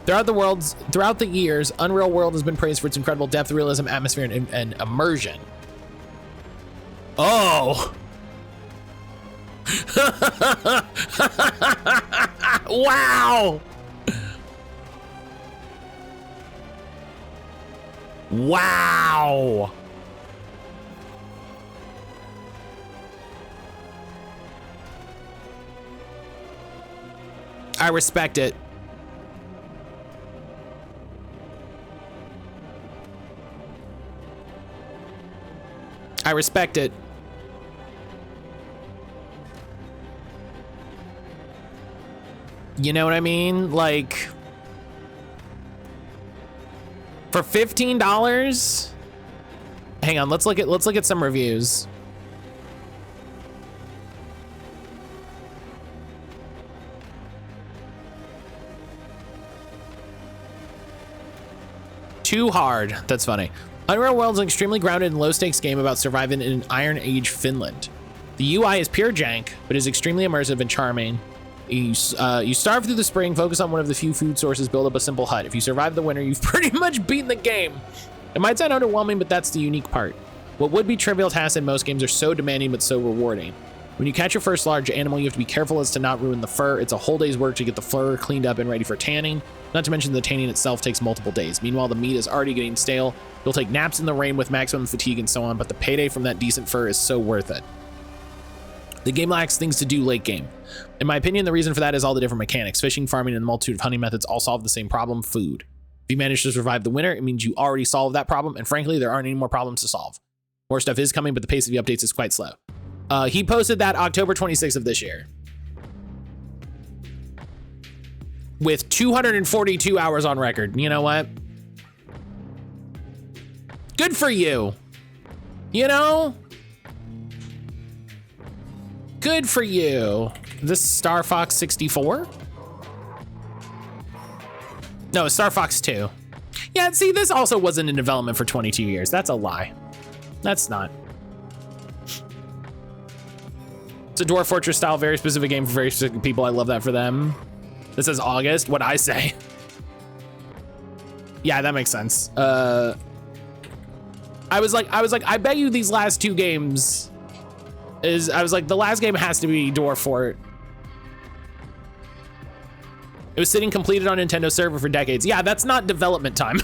Throughout the years, Unreal World has been praised for its incredible depth, realism, atmosphere, and immersion. Oh. Wow. Wow. I respect it. I respect it. You know what I mean? Like, for $15? Hang on, let's look at some reviews. Too hard. That's funny. Unreal World is an extremely grounded and low-stakes game about surviving in Iron Age Finland. The UI is pure jank, but is extremely immersive and charming. You starve through the spring, focus on one of the few food sources, build up a simple hut. If you survive the winter, you've pretty much beaten the game. It might sound underwhelming, but that's the unique part. What would be trivial tasks in most games are so demanding but so rewarding. When you catch your first large animal, you have to be careful as to not ruin the fur. It's a whole day's work to get the fur cleaned up and ready for tanning. Not to mention the tanning itself takes multiple days. Meanwhile, the meat is already getting stale. You'll take naps in the rain with maximum fatigue and so on, but the payday from that decent fur is so worth it. The game lacks things to do late game. In my opinion, the reason for that is all the different mechanics. Fishing, farming, and a multitude of hunting methods all solve the same problem, food. If you manage to survive the winter, it means you already solved that problem, and frankly, there aren't any more problems to solve. More stuff is coming, but the pace of the updates is quite slow. He posted that October 26th of this year. With 242 hours on record. You know what? Good for you. You know? Good for you. This is Star Fox 64? No, Star Fox 2. Yeah, see, this also wasn't in development for 22 years. That's a lie. That's not. It's a Dwarf Fortress style, very specific game for very specific people. I love that for them. This is August. What'd I say? Yeah, that makes sense. I was like, I bet you these last two games I was like, the last game has to be Dwarf Fort. It was sitting completed on Nintendo server for decades. Yeah, that's not development time.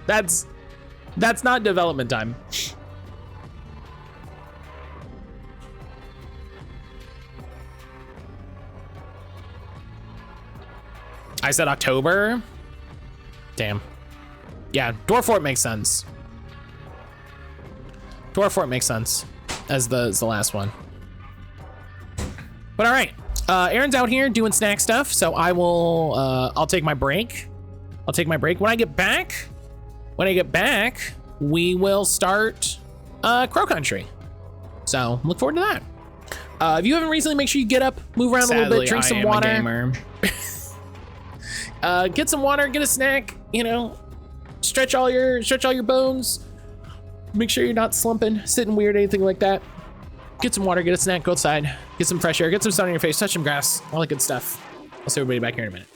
That's not development time. I said October. Damn. Yeah, Dwarf Fort makes sense. Dwarf Fort makes sense as the last one. But all right, Aaron's out here doing snack stuff, so I will. I'll take my break. When I get back, we will start Crow Country. So look forward to that. If you haven't recently, make sure you get up, move around a little bit, drink some water. Get some water, get a snack, you know, stretch all your bones. Make sure you're not slumping, sitting weird, anything like that. Get some water, get a snack, go outside, get some fresh air, get some sun on your face, touch some grass, all that good stuff. I'll see everybody back here in a minute.